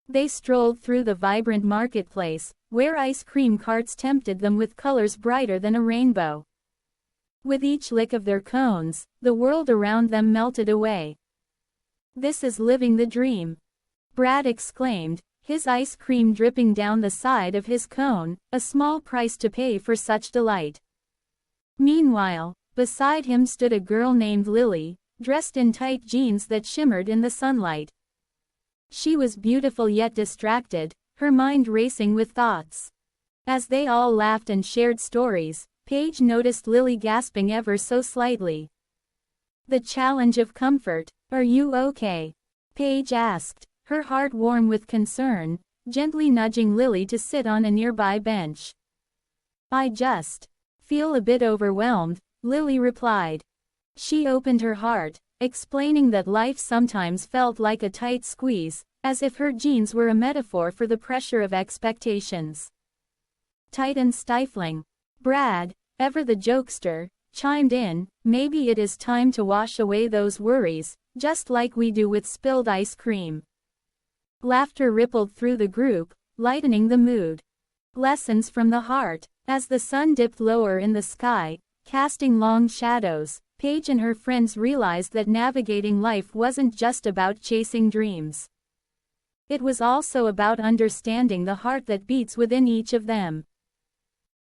They strolled through the vibrant marketplace, where ice cream carts tempted them with colors brighter than a rainbow. With each lick of their cones, the world around them melted away. "This is living the dream," Brad exclaimed, his ice cream dripping down the side of his cone, a small price to pay for such delight. Meanwhile, beside him stood a girl named Lily, dressed in tight jeans that shimmered in the sunlight. She was beautiful yet distracted, her mind racing with thoughts. As they all laughed and shared stories, Paige noticed Lily gasping ever so slightly. "The challenge of comfort. Are you okay?" Paige asked, her heart warm with concern, gently nudging Lily to sit on a nearby bench. "I just feel a bit overwhelmed," Lily replied. She opened her heart, explaining that life sometimes felt like a tight squeeze, as if her jeans were a metaphor for the pressure of expectations. "Tight and stifling." Brad, ever the jokester, chimed in, "Maybe it is time to wash away those worries, just like we do with spilled ice cream." Laughter rippled through the group, lightening the mood. Lessons from the heart. As the sun dipped lower in the sky, casting long shadows, Paige and her friends realized that navigating life wasn't just about chasing dreams. It was also about understanding the heart that beats within each of them.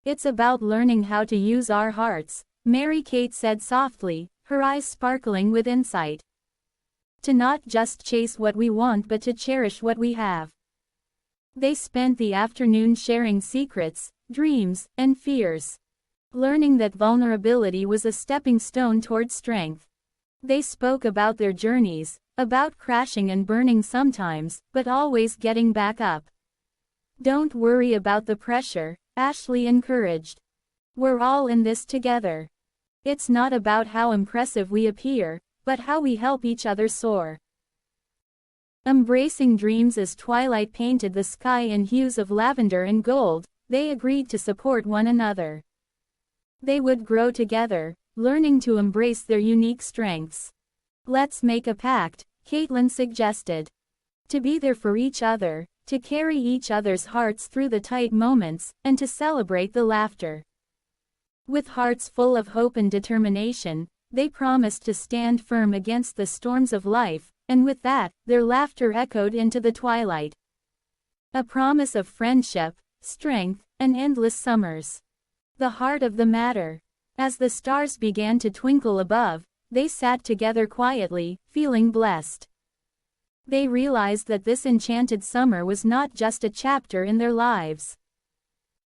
"It's about learning how to use our hearts," Mary Kate said softly, her eyes sparkling with insight. "To not just chase what we want but to cherish what we have." They spent the afternoon sharing secrets, dreams, and fears. Learning that vulnerability was a stepping stone toward strength. They spoke about their journeys, about crashing and burning sometimes, but always getting back up. "Don't worry about the pressure," Ashley encouraged. "We're all in this together. It's not about how impressive we appear, but how we help each other soar." Embracing dreams as twilight painted the sky in hues of lavender and gold, they agreed to support one another. They would grow together, learning to embrace their unique strengths. "Let's make a pact," Caitlin suggested. "To be there for each other, to carry each other's hearts through the tight moments, and to celebrate the laughter." With hearts full of hope and determination, they promised to stand firm against the storms of life, and with that, their laughter echoed into the twilight. A promise of friendship, strength, and endless summers. The heart of the matter. As the stars began to twinkle above, they sat together quietly, feeling blessed. They realized that this enchanted summer was not just a chapter in their lives.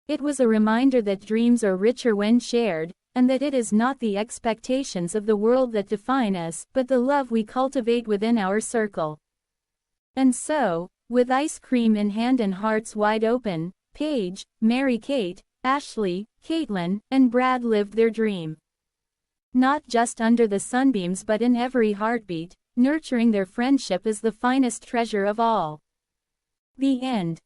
It was a reminder that dreams are richer when shared, and that it is not the expectations of the world that define us, but the love we cultivate within our circle. And so, with ice cream in hand and hearts wide open, Paige, Mary Kate, Ashley, Caitlin, and Brad lived their dream. Not just under the sunbeams but in every heartbeat, nurturing their friendship as the finest treasure of all. The end.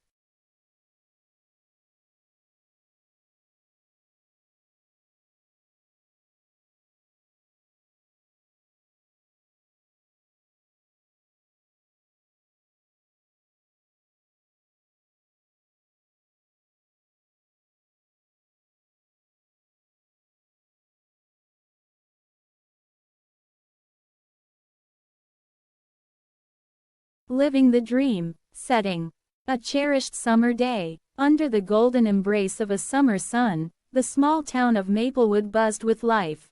Living the dream. Setting. A cherished summer day. Under the golden embrace of a summer sun, the small town of Maplewood buzzed with life.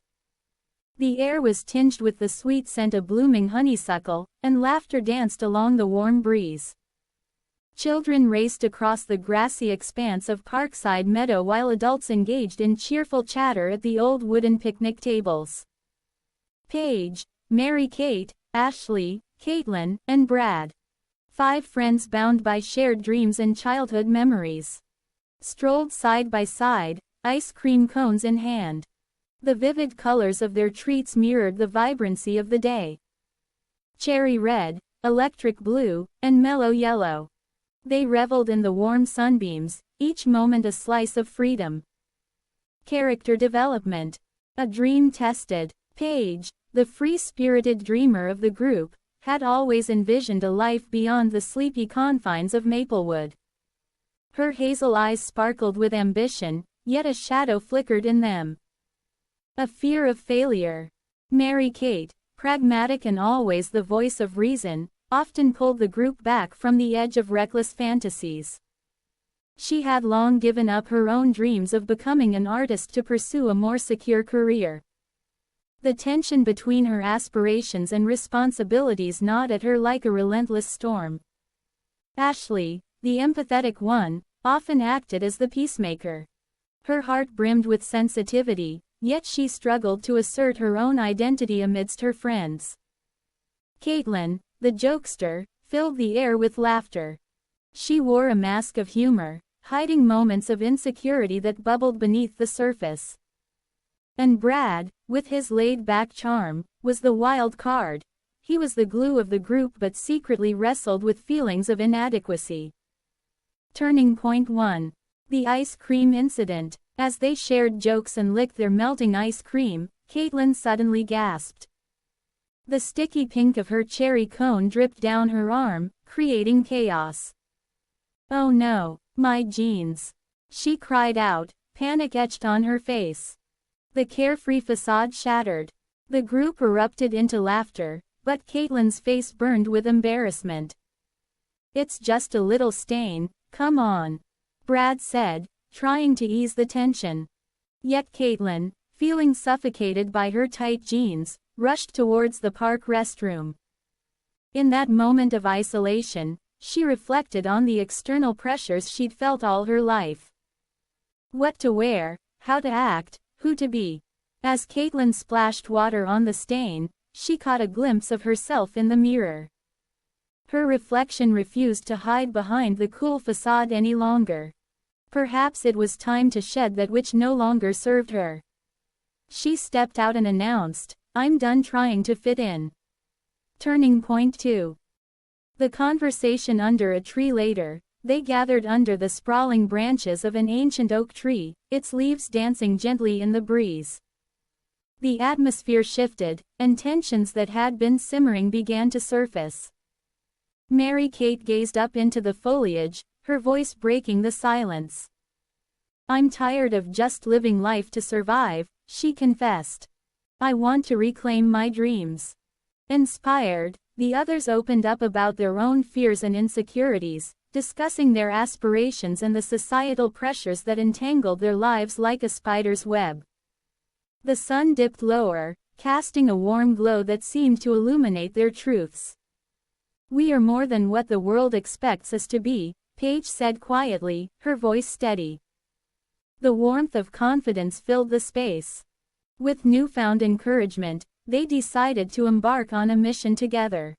The air was tinged with the sweet scent of blooming honeysuckle, and laughter danced along the warm breeze. Children raced across the grassy expanse of Parkside Meadow while adults engaged in cheerful chatter at the old wooden picnic tables. Paige, Mary-Kate, Ashley, Caitlin, and Brad. 5 friends bound by shared dreams and childhood memories. Strolled side by side, ice cream cones in hand. The vivid colors of their treats mirrored the vibrancy of the day. Cherry red, electric blue, and mellow yellow. They reveled in the warm sunbeams, each moment a slice of freedom. Character development. A dream tested. Paige, the free-spirited dreamer of the group, had always envisioned a life beyond the sleepy confines of Maplewood. Her hazel eyes sparkled with ambition, yet a shadow flickered in them. A fear of failure. Mary-Kate, pragmatic and always the voice of reason, often pulled the group back from the edge of reckless fantasies. She had long given up her own dreams of becoming an artist to pursue a more secure career. The tension between her aspirations and responsibilities gnawed at her like a relentless storm. Ashley, the empathetic one, often acted as the peacemaker. Her heart brimmed with sensitivity, yet she struggled to assert her own identity amidst her friends. Caitlin, the jokester, filled the air with laughter. She wore a mask of humor, hiding moments of insecurity that bubbled beneath the surface. And Brad, with his laid-back charm, was the wild card. He was the glue of the group but secretly wrestled with feelings of inadequacy. Turning point 1. The ice cream incident. As they shared jokes and licked their melting ice cream, Caitlin suddenly gasped. The sticky pink of her cherry cone dripped down her arm, creating chaos. "Oh no, my jeans!" she cried out, panic etched on her face. The carefree facade shattered. The group erupted into laughter, but Caitlin's face burned with embarrassment. "It's just a little stain, come on," Brad said, trying to ease the tension. Yet Caitlin, feeling suffocated by her tight jeans, rushed towards the park restroom. In that moment of isolation, she reflected on the external pressures she'd felt all her life. What to wear, how to act, who to be. As Caitlin splashed water on the stain, she caught a glimpse of herself in the mirror. Her reflection refused to hide behind the cool facade any longer. Perhaps it was time to shed that which no longer served her. She stepped out and announced, "I'm done trying to fit in." Turning point 2. The conversation under a tree later, they gathered under the sprawling branches of an ancient oak tree, its leaves dancing gently in the breeze. The atmosphere shifted, and tensions that had been simmering began to surface. Mary-Kate gazed up into the foliage, her voice breaking the silence. "I'm tired of just living life to survive," she confessed. "I want to reclaim my dreams." Inspired, the others opened up about their own fears and insecurities, discussing their aspirations and the societal pressures that entangled their lives like a spider's web. The sun dipped lower, casting a warm glow that seemed to illuminate their truths. "We are more than what the world expects us to be," Paige said quietly, her voice steady. The warmth of confidence filled the space. With newfound encouragement, they decided to embark on a mission together.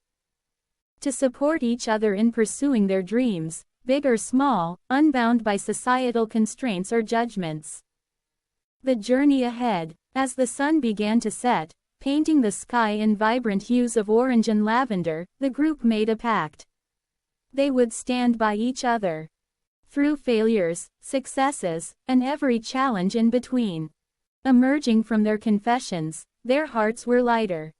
To support each other in pursuing their dreams, big or small, unbound by societal constraints or judgments. The journey ahead. As the sun began to set, painting the sky in vibrant hues of orange and lavender, the group made a pact. They would stand by each other. Through failures, successes, and every challenge in between. Emerging from their confessions, their hearts were lighter.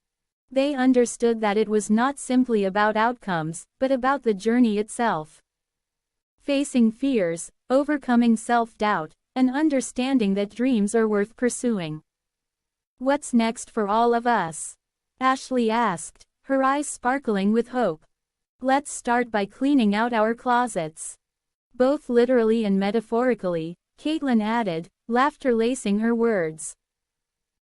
They understood that it was not simply about outcomes, but about the journey itself. Facing fears, overcoming self-doubt, and understanding that dreams are worth pursuing. "What's next for all of us?" Ashley asked, her eyes sparkling with hope. "Let's start by cleaning out our closets." Both literally and metaphorically, Caitlin added, laughter lacing her words.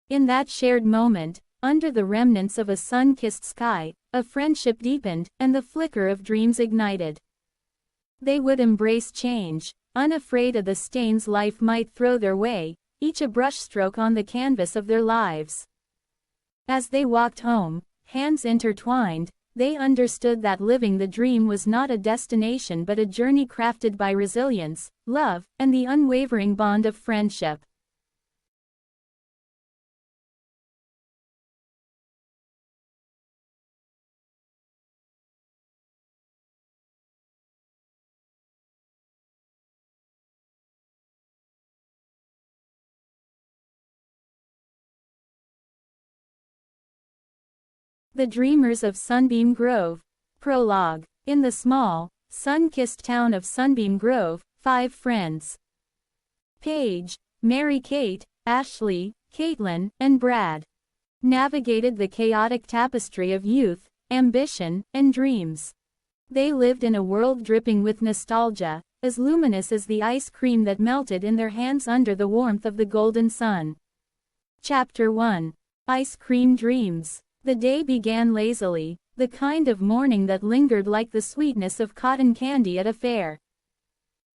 In that shared moment, under the remnants of a sun-kissed sky, a friendship deepened, and the flicker of dreams ignited. They would embrace change, unafraid of the stains life might throw their way, each a brushstroke on the canvas of their lives. As they walked home, hands intertwined, they understood that living the dream was not a destination but a journey crafted by resilience, love, and the unwavering bond of friendship. The Dreamers of Sunbeam Grove. Prologue. In the small, sun-kissed town of Sunbeam Grove, 5 friends. Paige, Mary-Kate, Ashley, Caitlin, and Brad navigated the chaotic tapestry of youth, ambition, and dreams. They lived in a world dripping with nostalgia, as luminous as the ice cream that melted in their hands under the warmth of the golden sun. Chapter 1. Ice Cream Dreams. The day began lazily, the kind of morning that lingered like the sweetness of cotton candy at a fair.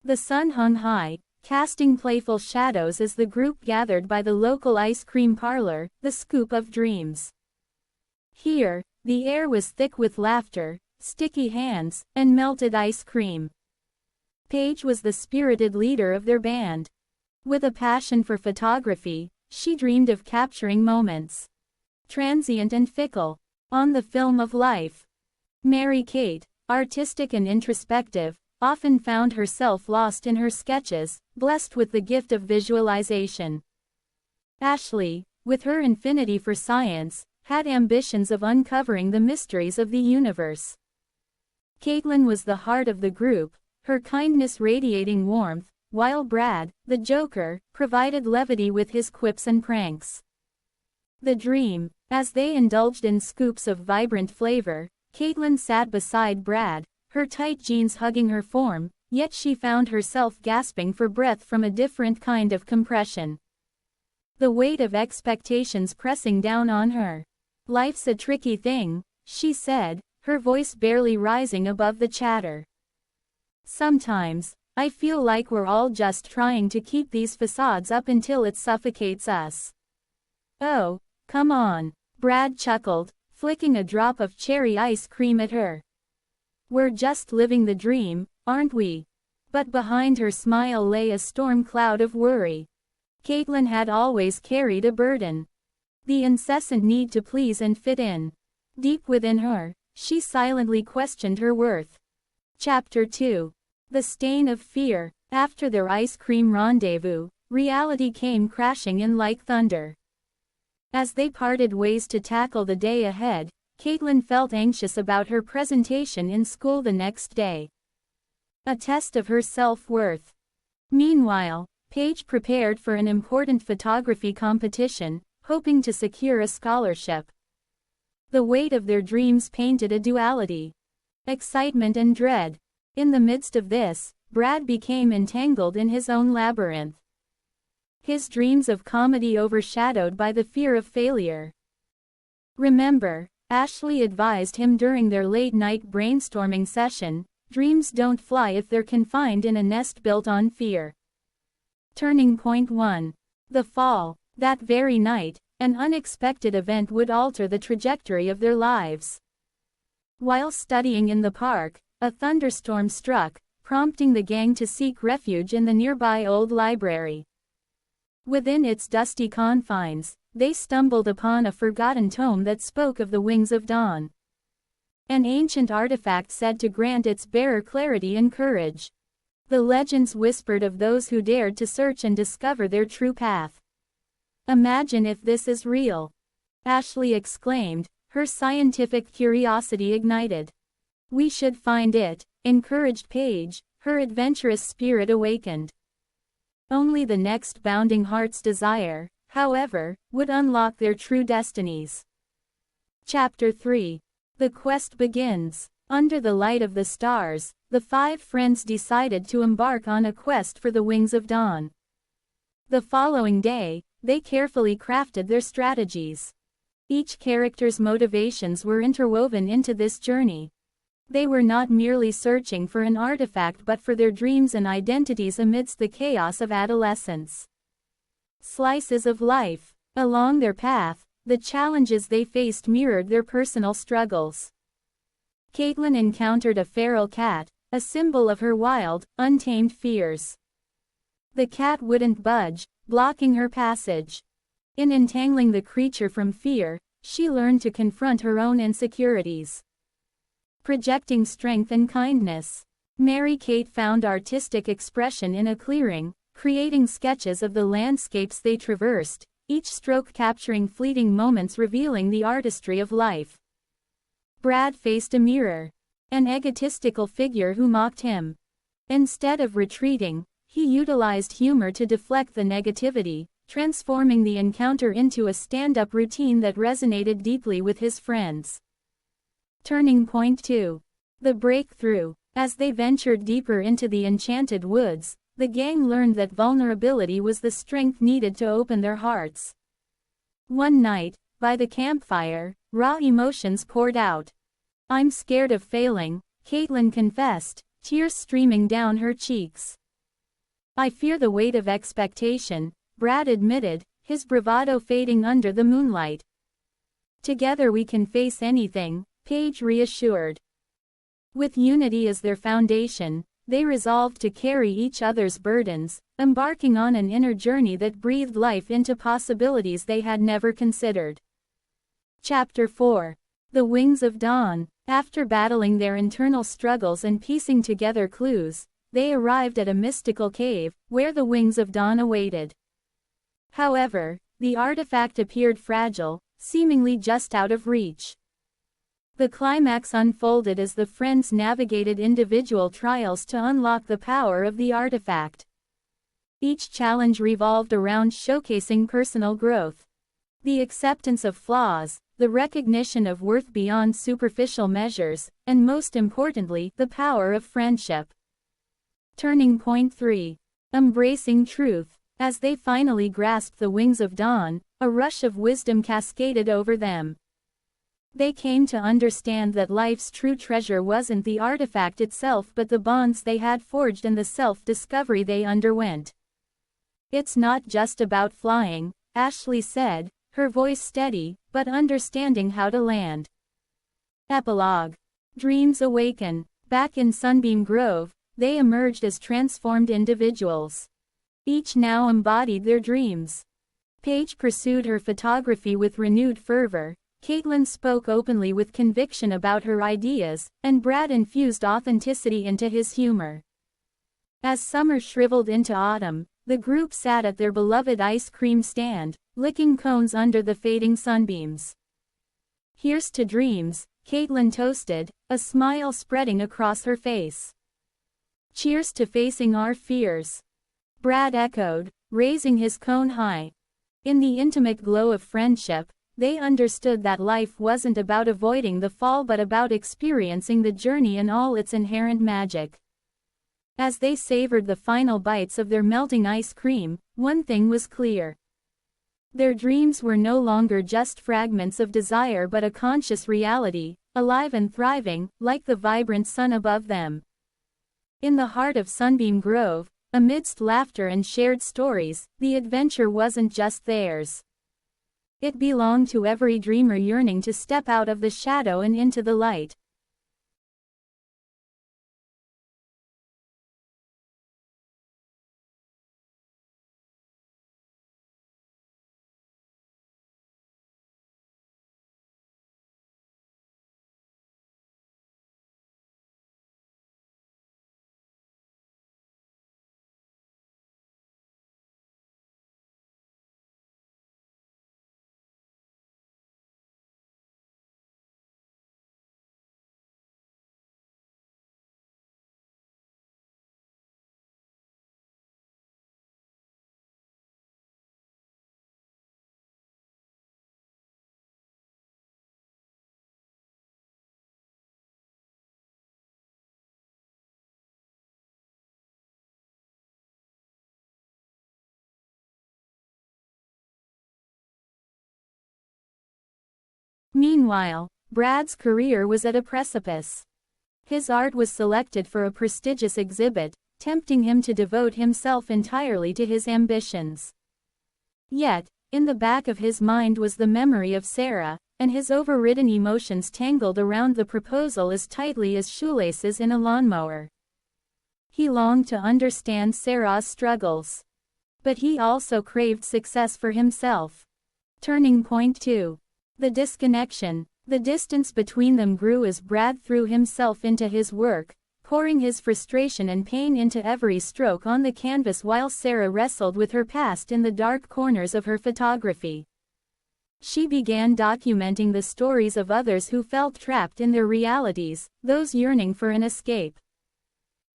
The sun hung high, casting playful shadows as the group gathered by the local ice cream parlor, the Scoop of Dreams. Here, the air was thick with laughter, sticky hands, and melted ice cream. Paige was the spirited leader of their band. With a passion for photography, she dreamed of capturing moments, transient and fickle, on the film of life. Mary-Kate, artistic and introspective, often found herself lost in her sketches, blessed with the gift of visualization. Ashley, with her affinity for science, had ambitions of uncovering the mysteries of the universe. Caitlin was the heart of the group, her kindness radiating warmth, while Brad, the joker, provided levity with his quips and pranks. The dream. As they indulged in scoops of vibrant flavor, Caitlin sat beside Brad, her tight jeans hugging her form, yet she found herself gasping for breath from a different kind of compression. The weight of expectations pressing down on her. "Life's a tricky thing," she said, her voice barely rising above the chatter. "Sometimes, I feel like we're all just trying to keep these facades up until it suffocates us." "Oh, come on," Brad chuckled, flicking a drop of cherry ice cream at her. "We're just living the dream, aren't we?" But behind her smile lay a storm cloud of worry. Caitlin had always carried a burden. The incessant need to please and fit in. Deep within her, she silently questioned her worth. Chapter 2. The Stain of Fear. After their ice cream rendezvous, reality came crashing in like thunder. As they parted ways to tackle the day ahead, Caitlin felt anxious about her presentation in school the next day. A test of her self-worth. Meanwhile, Paige prepared for an important photography competition, hoping to secure a scholarship. The weight of their dreams painted a duality. Excitement and dread. In the midst of this, Brad became entangled in his own labyrinth. His dreams of comedy overshadowed by the fear of failure. "Remember," Ashley advised him during their late-night brainstorming session, "dreams don't fly if they're confined in a nest built on fear." Turning point 1. The fall. That very night, an unexpected event would alter the trajectory of their lives. While studying in the park, a thunderstorm struck, prompting the gang to seek refuge in the nearby old library. Within its dusty confines, they stumbled upon a forgotten tome that spoke of the wings of dawn. An ancient artifact said to grant its bearer clarity and courage. The legends whispered of those who dared to search and discover their true path. "Imagine if this is real," Ashley exclaimed, her scientific curiosity ignited. "We should find it," encouraged Paige, her adventurous spirit awakened. Only the next bounding heart's desire, however, would unlock their true destinies. Chapter 3. The quest begins. Under the light of the stars, the 5 friends decided to embark on a quest for the wings of dawn. The following day, they carefully crafted their strategies. Each character's motivations were interwoven into this journey. They were not merely searching for an artifact but for their dreams and identities amidst the chaos of adolescence. Slices of life. Along their path, the challenges they faced mirrored their personal struggles. Caitlin encountered a feral cat, a symbol of her wild, untamed fears. The cat wouldn't budge, blocking her passage. In entangling the creature from fear, she learned to confront her own insecurities. Projecting strength and kindness. Mary-Kate found artistic expression in a clearing, creating sketches of the landscapes they traversed, each stroke capturing fleeting moments revealing the artistry of life. Brad faced a mirror. An egotistical figure who mocked him. Instead of retreating, he utilized humor to deflect the negativity, transforming the encounter into a stand-up routine that resonated deeply with his friends. Turning point 2. The breakthrough. As they ventured deeper into the enchanted woods, the gang learned that vulnerability was the strength needed to open their hearts. One night, by the campfire, raw emotions poured out. "I'm scared of failing," Caitlin confessed, tears streaming down her cheeks. "I fear the weight of expectation," Brad admitted, his bravado fading under the moonlight. "Together we can face anything," Paige reassured. With unity as their foundation, they resolved to carry each other's burdens, embarking on an inner journey that breathed life into possibilities they had never considered. Chapter 4. The Wings of Dawn. After battling their internal struggles and piecing together clues, they arrived at a mystical cave, where the Wings of Dawn awaited. However, the artifact appeared fragile, seemingly just out of reach. The climax unfolded as the friends navigated individual trials to unlock the power of the artifact. Each challenge revolved around showcasing personal growth. The acceptance of flaws, the recognition of worth beyond superficial measures, and most importantly, the power of friendship. Turning point 3. Embracing truth. As they finally grasped the Wings of Dawn, a rush of wisdom cascaded over them. They came to understand that life's true treasure wasn't the artifact itself but the bonds they had forged and the self-discovery they underwent. "It's not just about flying," Ashley said, her voice steady, but understanding how to land. Epilogue. Dreams awaken. Back in Sunbeam Grove, they emerged as transformed individuals. Each now embodied their dreams. Paige pursued her photography with renewed fervor, Caitlin spoke openly with conviction about her ideas, and Brad infused authenticity into his humor. As summer shriveled into autumn, the group sat at their beloved ice cream stand, licking cones under the fading sunbeams. "Here's to dreams," Caitlin toasted, a smile spreading across her face. "Cheers to facing our fears," Brad echoed, raising his cone high. In the intimate glow of friendship, they understood that life wasn't about avoiding the fall but about experiencing the journey in all its inherent magic. As they savored the final bites of their melting ice cream, one thing was clear. Their dreams were no longer just fragments of desire but a conscious reality, alive and thriving, like the vibrant sun above them. In the heart of Sunbeam Grove, amidst laughter and shared stories, the adventure wasn't just theirs. It belonged to every dreamer yearning to step out of the shadow and into the light. Meanwhile, Brad's career was at a precipice. His art was selected for a prestigious exhibit, tempting him to devote himself entirely to his ambitions. Yet, in the back of his mind was the memory of Sarah, and his overridden emotions tangled around the proposal as tightly as shoelaces in a lawnmower. He longed to understand Sarah's struggles. But he also craved success for himself. Turning point 2. The disconnection. The distance between them grew as Brad threw himself into his work, pouring his frustration and pain into every stroke on the canvas while Sarah wrestled with her past in the dark corners of her photography. She began documenting the stories of others who felt trapped in their realities, those yearning for an escape.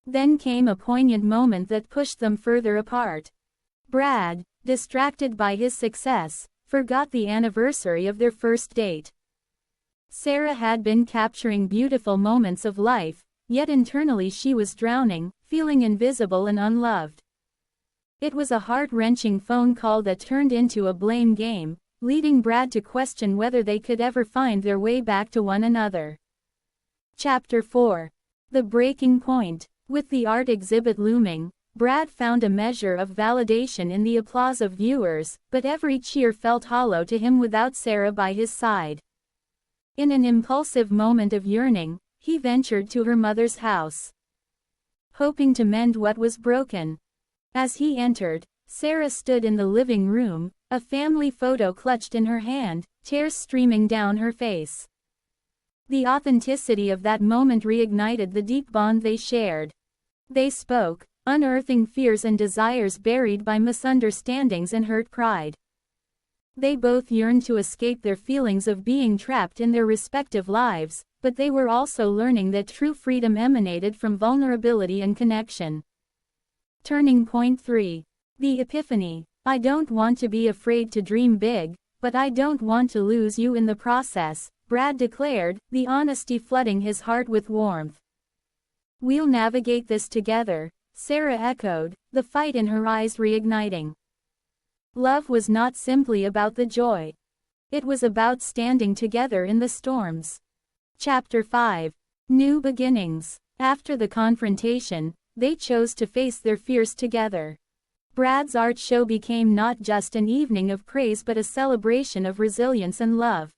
Then came a poignant moment that pushed them further apart. Brad, distracted by his success, forgot the anniversary of their first date. Sarah had been capturing beautiful moments of life, yet internally she was drowning, feeling invisible and unloved. It was a heart-wrenching phone call that turned into a blame game, leading Brad to question whether they could ever find their way back to one another. Chapter 4. The Breaking Point. With the art exhibit looming, Brad found a measure of validation in the applause of viewers, but every cheer felt hollow to him without Sarah by his side. In an impulsive moment of yearning, he ventured to her mother's house, hoping to mend what was broken. As he entered, Sarah stood in the living room, a family photo clutched in her hand, tears streaming down her face. The authenticity of that moment reignited the deep bond they shared. They spoke, unearthing fears and desires buried by misunderstandings and hurt pride. They both yearned to escape their feelings of being trapped in their respective lives, but they were also learning that true freedom emanated from vulnerability and connection. Turning point 3. The Epiphany. I don't want to be afraid to dream big, but I don't want to lose you in the process, Brad declared, the honesty flooding his heart with warmth. We'll navigate this together, Sarah echoed, the fight in her eyes reigniting. Love was not simply about the joy. It was about standing together in the storms. Chapter 5. New Beginnings. After the confrontation, they chose to face their fears together. Brad's art show became not just an evening of praise but a celebration of resilience and love.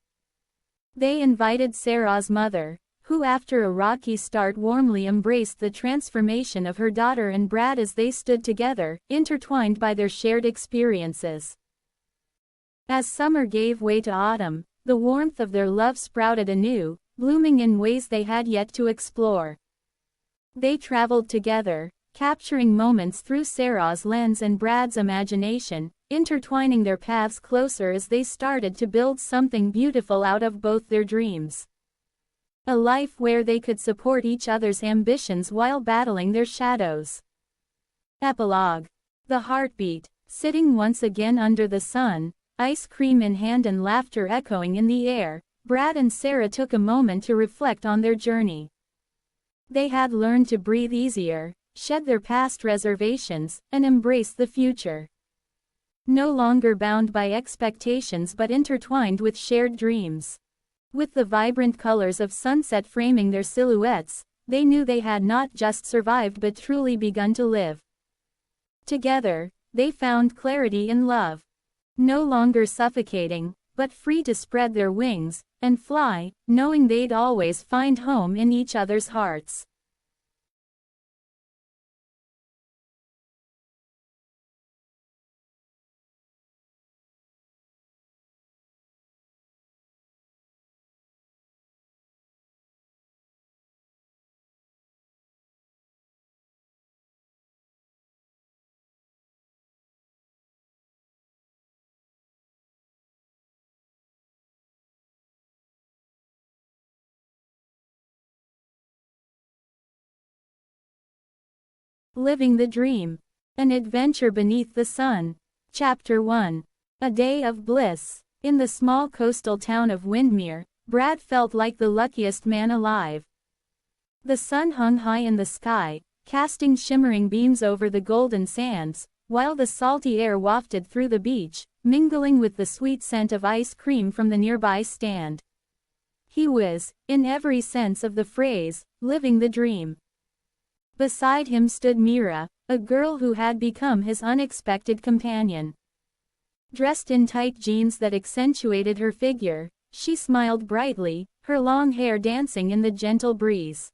They invited Sarah's mother, who after a rocky start warmly embraced the transformation of her daughter and Brad as they stood together, intertwined by their shared experiences. As summer gave way to autumn, the warmth of their love sprouted anew, blooming in ways they had yet to explore. They traveled together, capturing moments through Sarah's lens and Brad's imagination, intertwining their paths closer as they started to build something beautiful out of both their dreams. A life where they could support each other's ambitions while battling their shadows. Epilogue. The heartbeat. Sitting once again under the sun, ice cream in hand and laughter echoing in the air, Brad and Sarah took a moment to reflect on their journey. They had learned to breathe easier, shed their past reservations, and embrace the future. No longer bound by expectations but intertwined with shared dreams. With the vibrant colors of sunset framing their silhouettes, they knew they had not just survived but truly begun to live. Together, they found clarity in love. No longer suffocating, but free to spread their wings and fly, knowing they'd always find home in each other's hearts. Living the Dream. An Adventure Beneath the Sun. Chapter 1. A Day of Bliss. In the small coastal town of Windermere, Brad felt like the luckiest man alive. The sun hung high in the sky, casting shimmering beams over the golden sands, while the salty air wafted through the beach, mingling with the sweet scent of ice cream from the nearby stand. He was, in every sense of the phrase, living the dream. Beside him stood Mira, a girl who had become his unexpected companion. Dressed in tight jeans that accentuated her figure, she smiled brightly, her long hair dancing in the gentle breeze.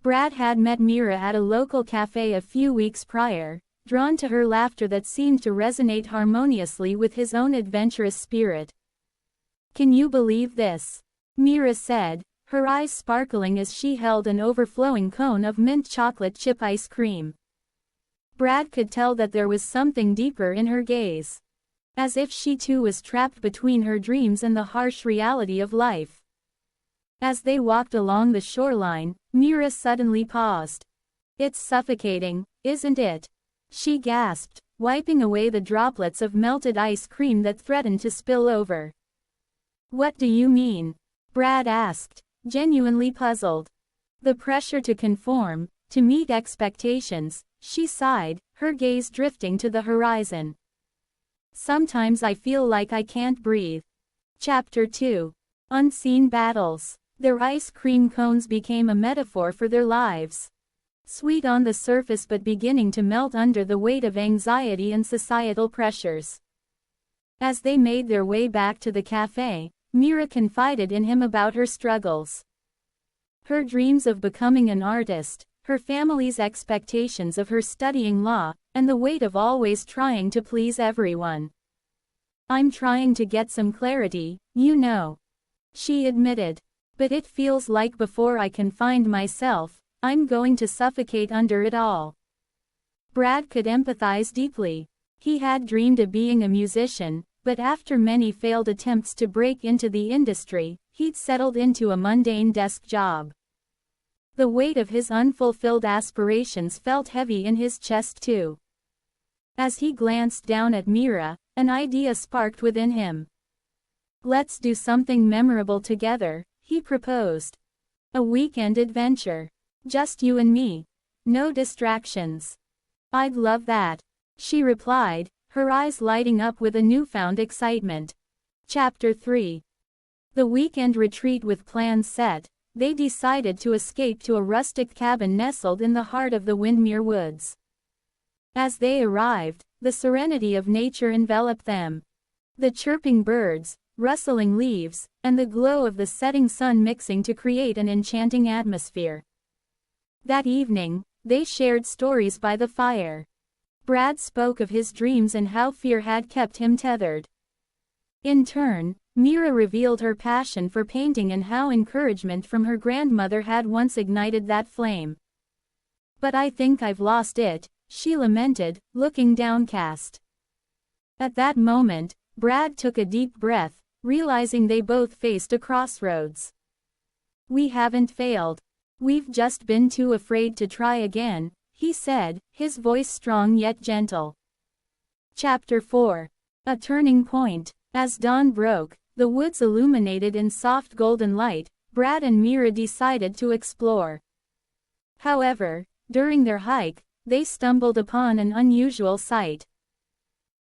Brad had met Mira at a local cafe a few weeks prior, drawn to her laughter that seemed to resonate harmoniously with his own adventurous spirit. "Can you believe this?" Mira said, her eyes sparkling as she held an overflowing cone of mint chocolate chip ice cream. Brad could tell that there was something deeper in her gaze. As if she too was trapped between her dreams and the harsh reality of life. As they walked along the shoreline, Mira suddenly paused. "It's suffocating, isn't it?" she gasped, wiping away the droplets of melted ice cream that threatened to spill over. "What do you mean?" Brad asked, genuinely puzzled. "The pressure to conform, to meet expectations," she sighed, her gaze drifting to the horizon. "Sometimes I feel like I can't breathe." Chapter 2. Unseen Battles. Their ice cream cones became a metaphor for their lives. Sweet on the surface but beginning to melt under the weight of anxiety and societal pressures. As they made their way back to the cafe, Mira confided in him about her struggles. Her dreams of becoming an artist, her family's expectations of her studying law, and the weight of always trying to please everyone. "I'm trying to get some clarity, you know," she admitted. "But it feels like before I can find myself, I'm going to suffocate under it all." Brad could empathize deeply. He had dreamed of being a musician, but after many failed attempts to break into the industry, he'd settled into a mundane desk job. The weight of his unfulfilled aspirations felt heavy in his chest too. As he glanced down at Mira, an idea sparked within him. "Let's do something memorable together," he proposed. "A weekend adventure. Just you and me. No distractions." "I'd love that," she replied, her eyes lighting up with a newfound excitement. Chapter 3. The weekend retreat with plans set, they decided to escape to a rustic cabin nestled in the heart of the Windmere Woods. As they arrived, the serenity of nature enveloped them. The chirping birds, rustling leaves, and the glow of the setting sun mixing to create an enchanting atmosphere. That evening, they shared stories by the fire. Brad spoke of his dreams and how fear had kept him tethered. In turn, Mira revealed her passion for painting and how encouragement from her grandmother had once ignited that flame. "But I think I've lost it," she lamented, looking downcast. At that moment, Brad took a deep breath, realizing they both faced a crossroads. "We haven't failed. We've just been too afraid to try again," he said, his voice strong yet gentle. Chapter 4. A Turning Point. As dawn broke, the woods illuminated in soft golden light, Brad and Mira decided to explore. However, during their hike, they stumbled upon an unusual sight.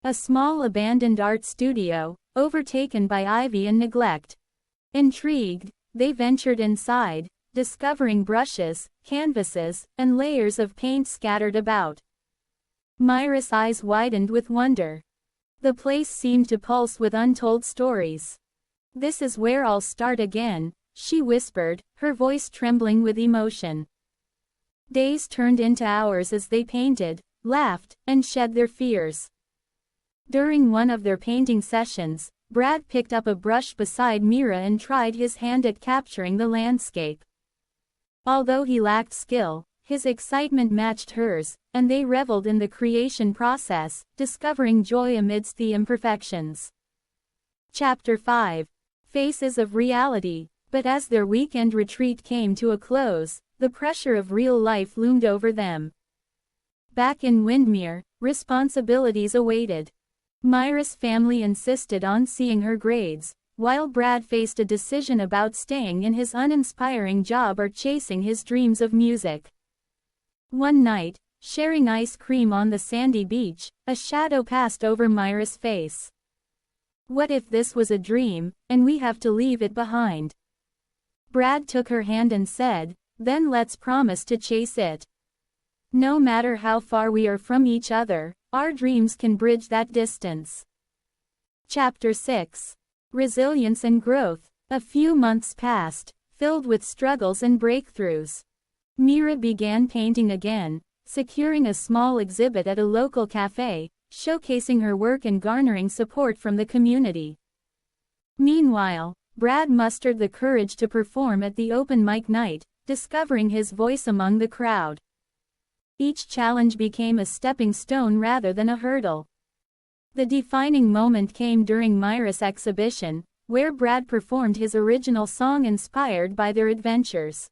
A small abandoned art studio, overtaken by ivy and neglect. Intrigued, they ventured inside, discovering brushes, canvases, and layers of paint scattered about. Myra's eyes widened with wonder. The place seemed to pulse with untold stories. "This is where I'll start again," she whispered, her voice trembling with emotion. Days turned into hours as they painted, laughed, and shed their fears. During one of their painting sessions, Brad picked up a brush beside Mira and tried his hand at capturing the landscape. Although he lacked skill, his excitement matched hers, and they reveled in the creation process, discovering joy amidst the imperfections. Chapter 5. Faces of Reality. But as their weekend retreat came to a close, the pressure of real life loomed over them. Back in Windmere, responsibilities awaited. Myra's family insisted on seeing her grades, while Brad faced a decision about staying in his uninspiring job or chasing his dreams of music. One night, sharing ice cream on the sandy beach, a shadow passed over Myra's face. "What if this was a dream, and we have to leave it behind?" Brad took her hand and said, "Then let's promise to chase it. No matter how far we are from each other, our dreams can bridge that distance." Chapter 6. Resilience and Growth. A few months passed, filled with struggles and breakthroughs. Mira began painting again, securing a small exhibit at a local cafe, showcasing her work and garnering support from the community. Meanwhile, Brad mustered the courage to perform at the open mic night, discovering his voice among the crowd. Each challenge became a stepping stone rather than a hurdle. The defining moment came during Myra's exhibition, where Brad performed his original song inspired by their adventures.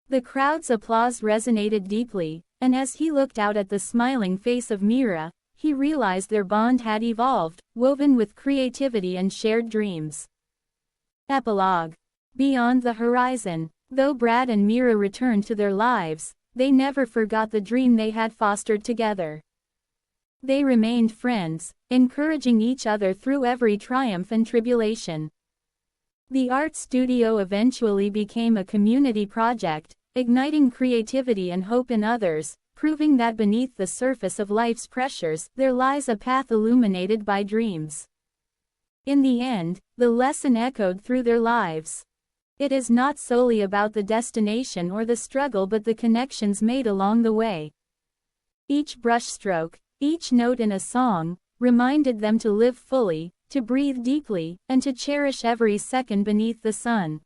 The crowd's applause resonated deeply, and as he looked out at the smiling face of Mira, he realized their bond had evolved, woven with creativity and shared dreams. Epilogue. Beyond the horizon. Though Brad and Mira returned to their lives, they never forgot the dream they had fostered together. They remained friends, encouraging each other through every triumph and tribulation. The art studio eventually became a community project, igniting creativity and hope in others, proving that beneath the surface of life's pressures, there lies a path illuminated by dreams. In the end, the lesson echoed through their lives. It is not solely about the destination or the struggle but the connections made along the way. Each brushstroke, each note in a song, reminded them to live fully, to breathe deeply, and to cherish every second beneath the sun.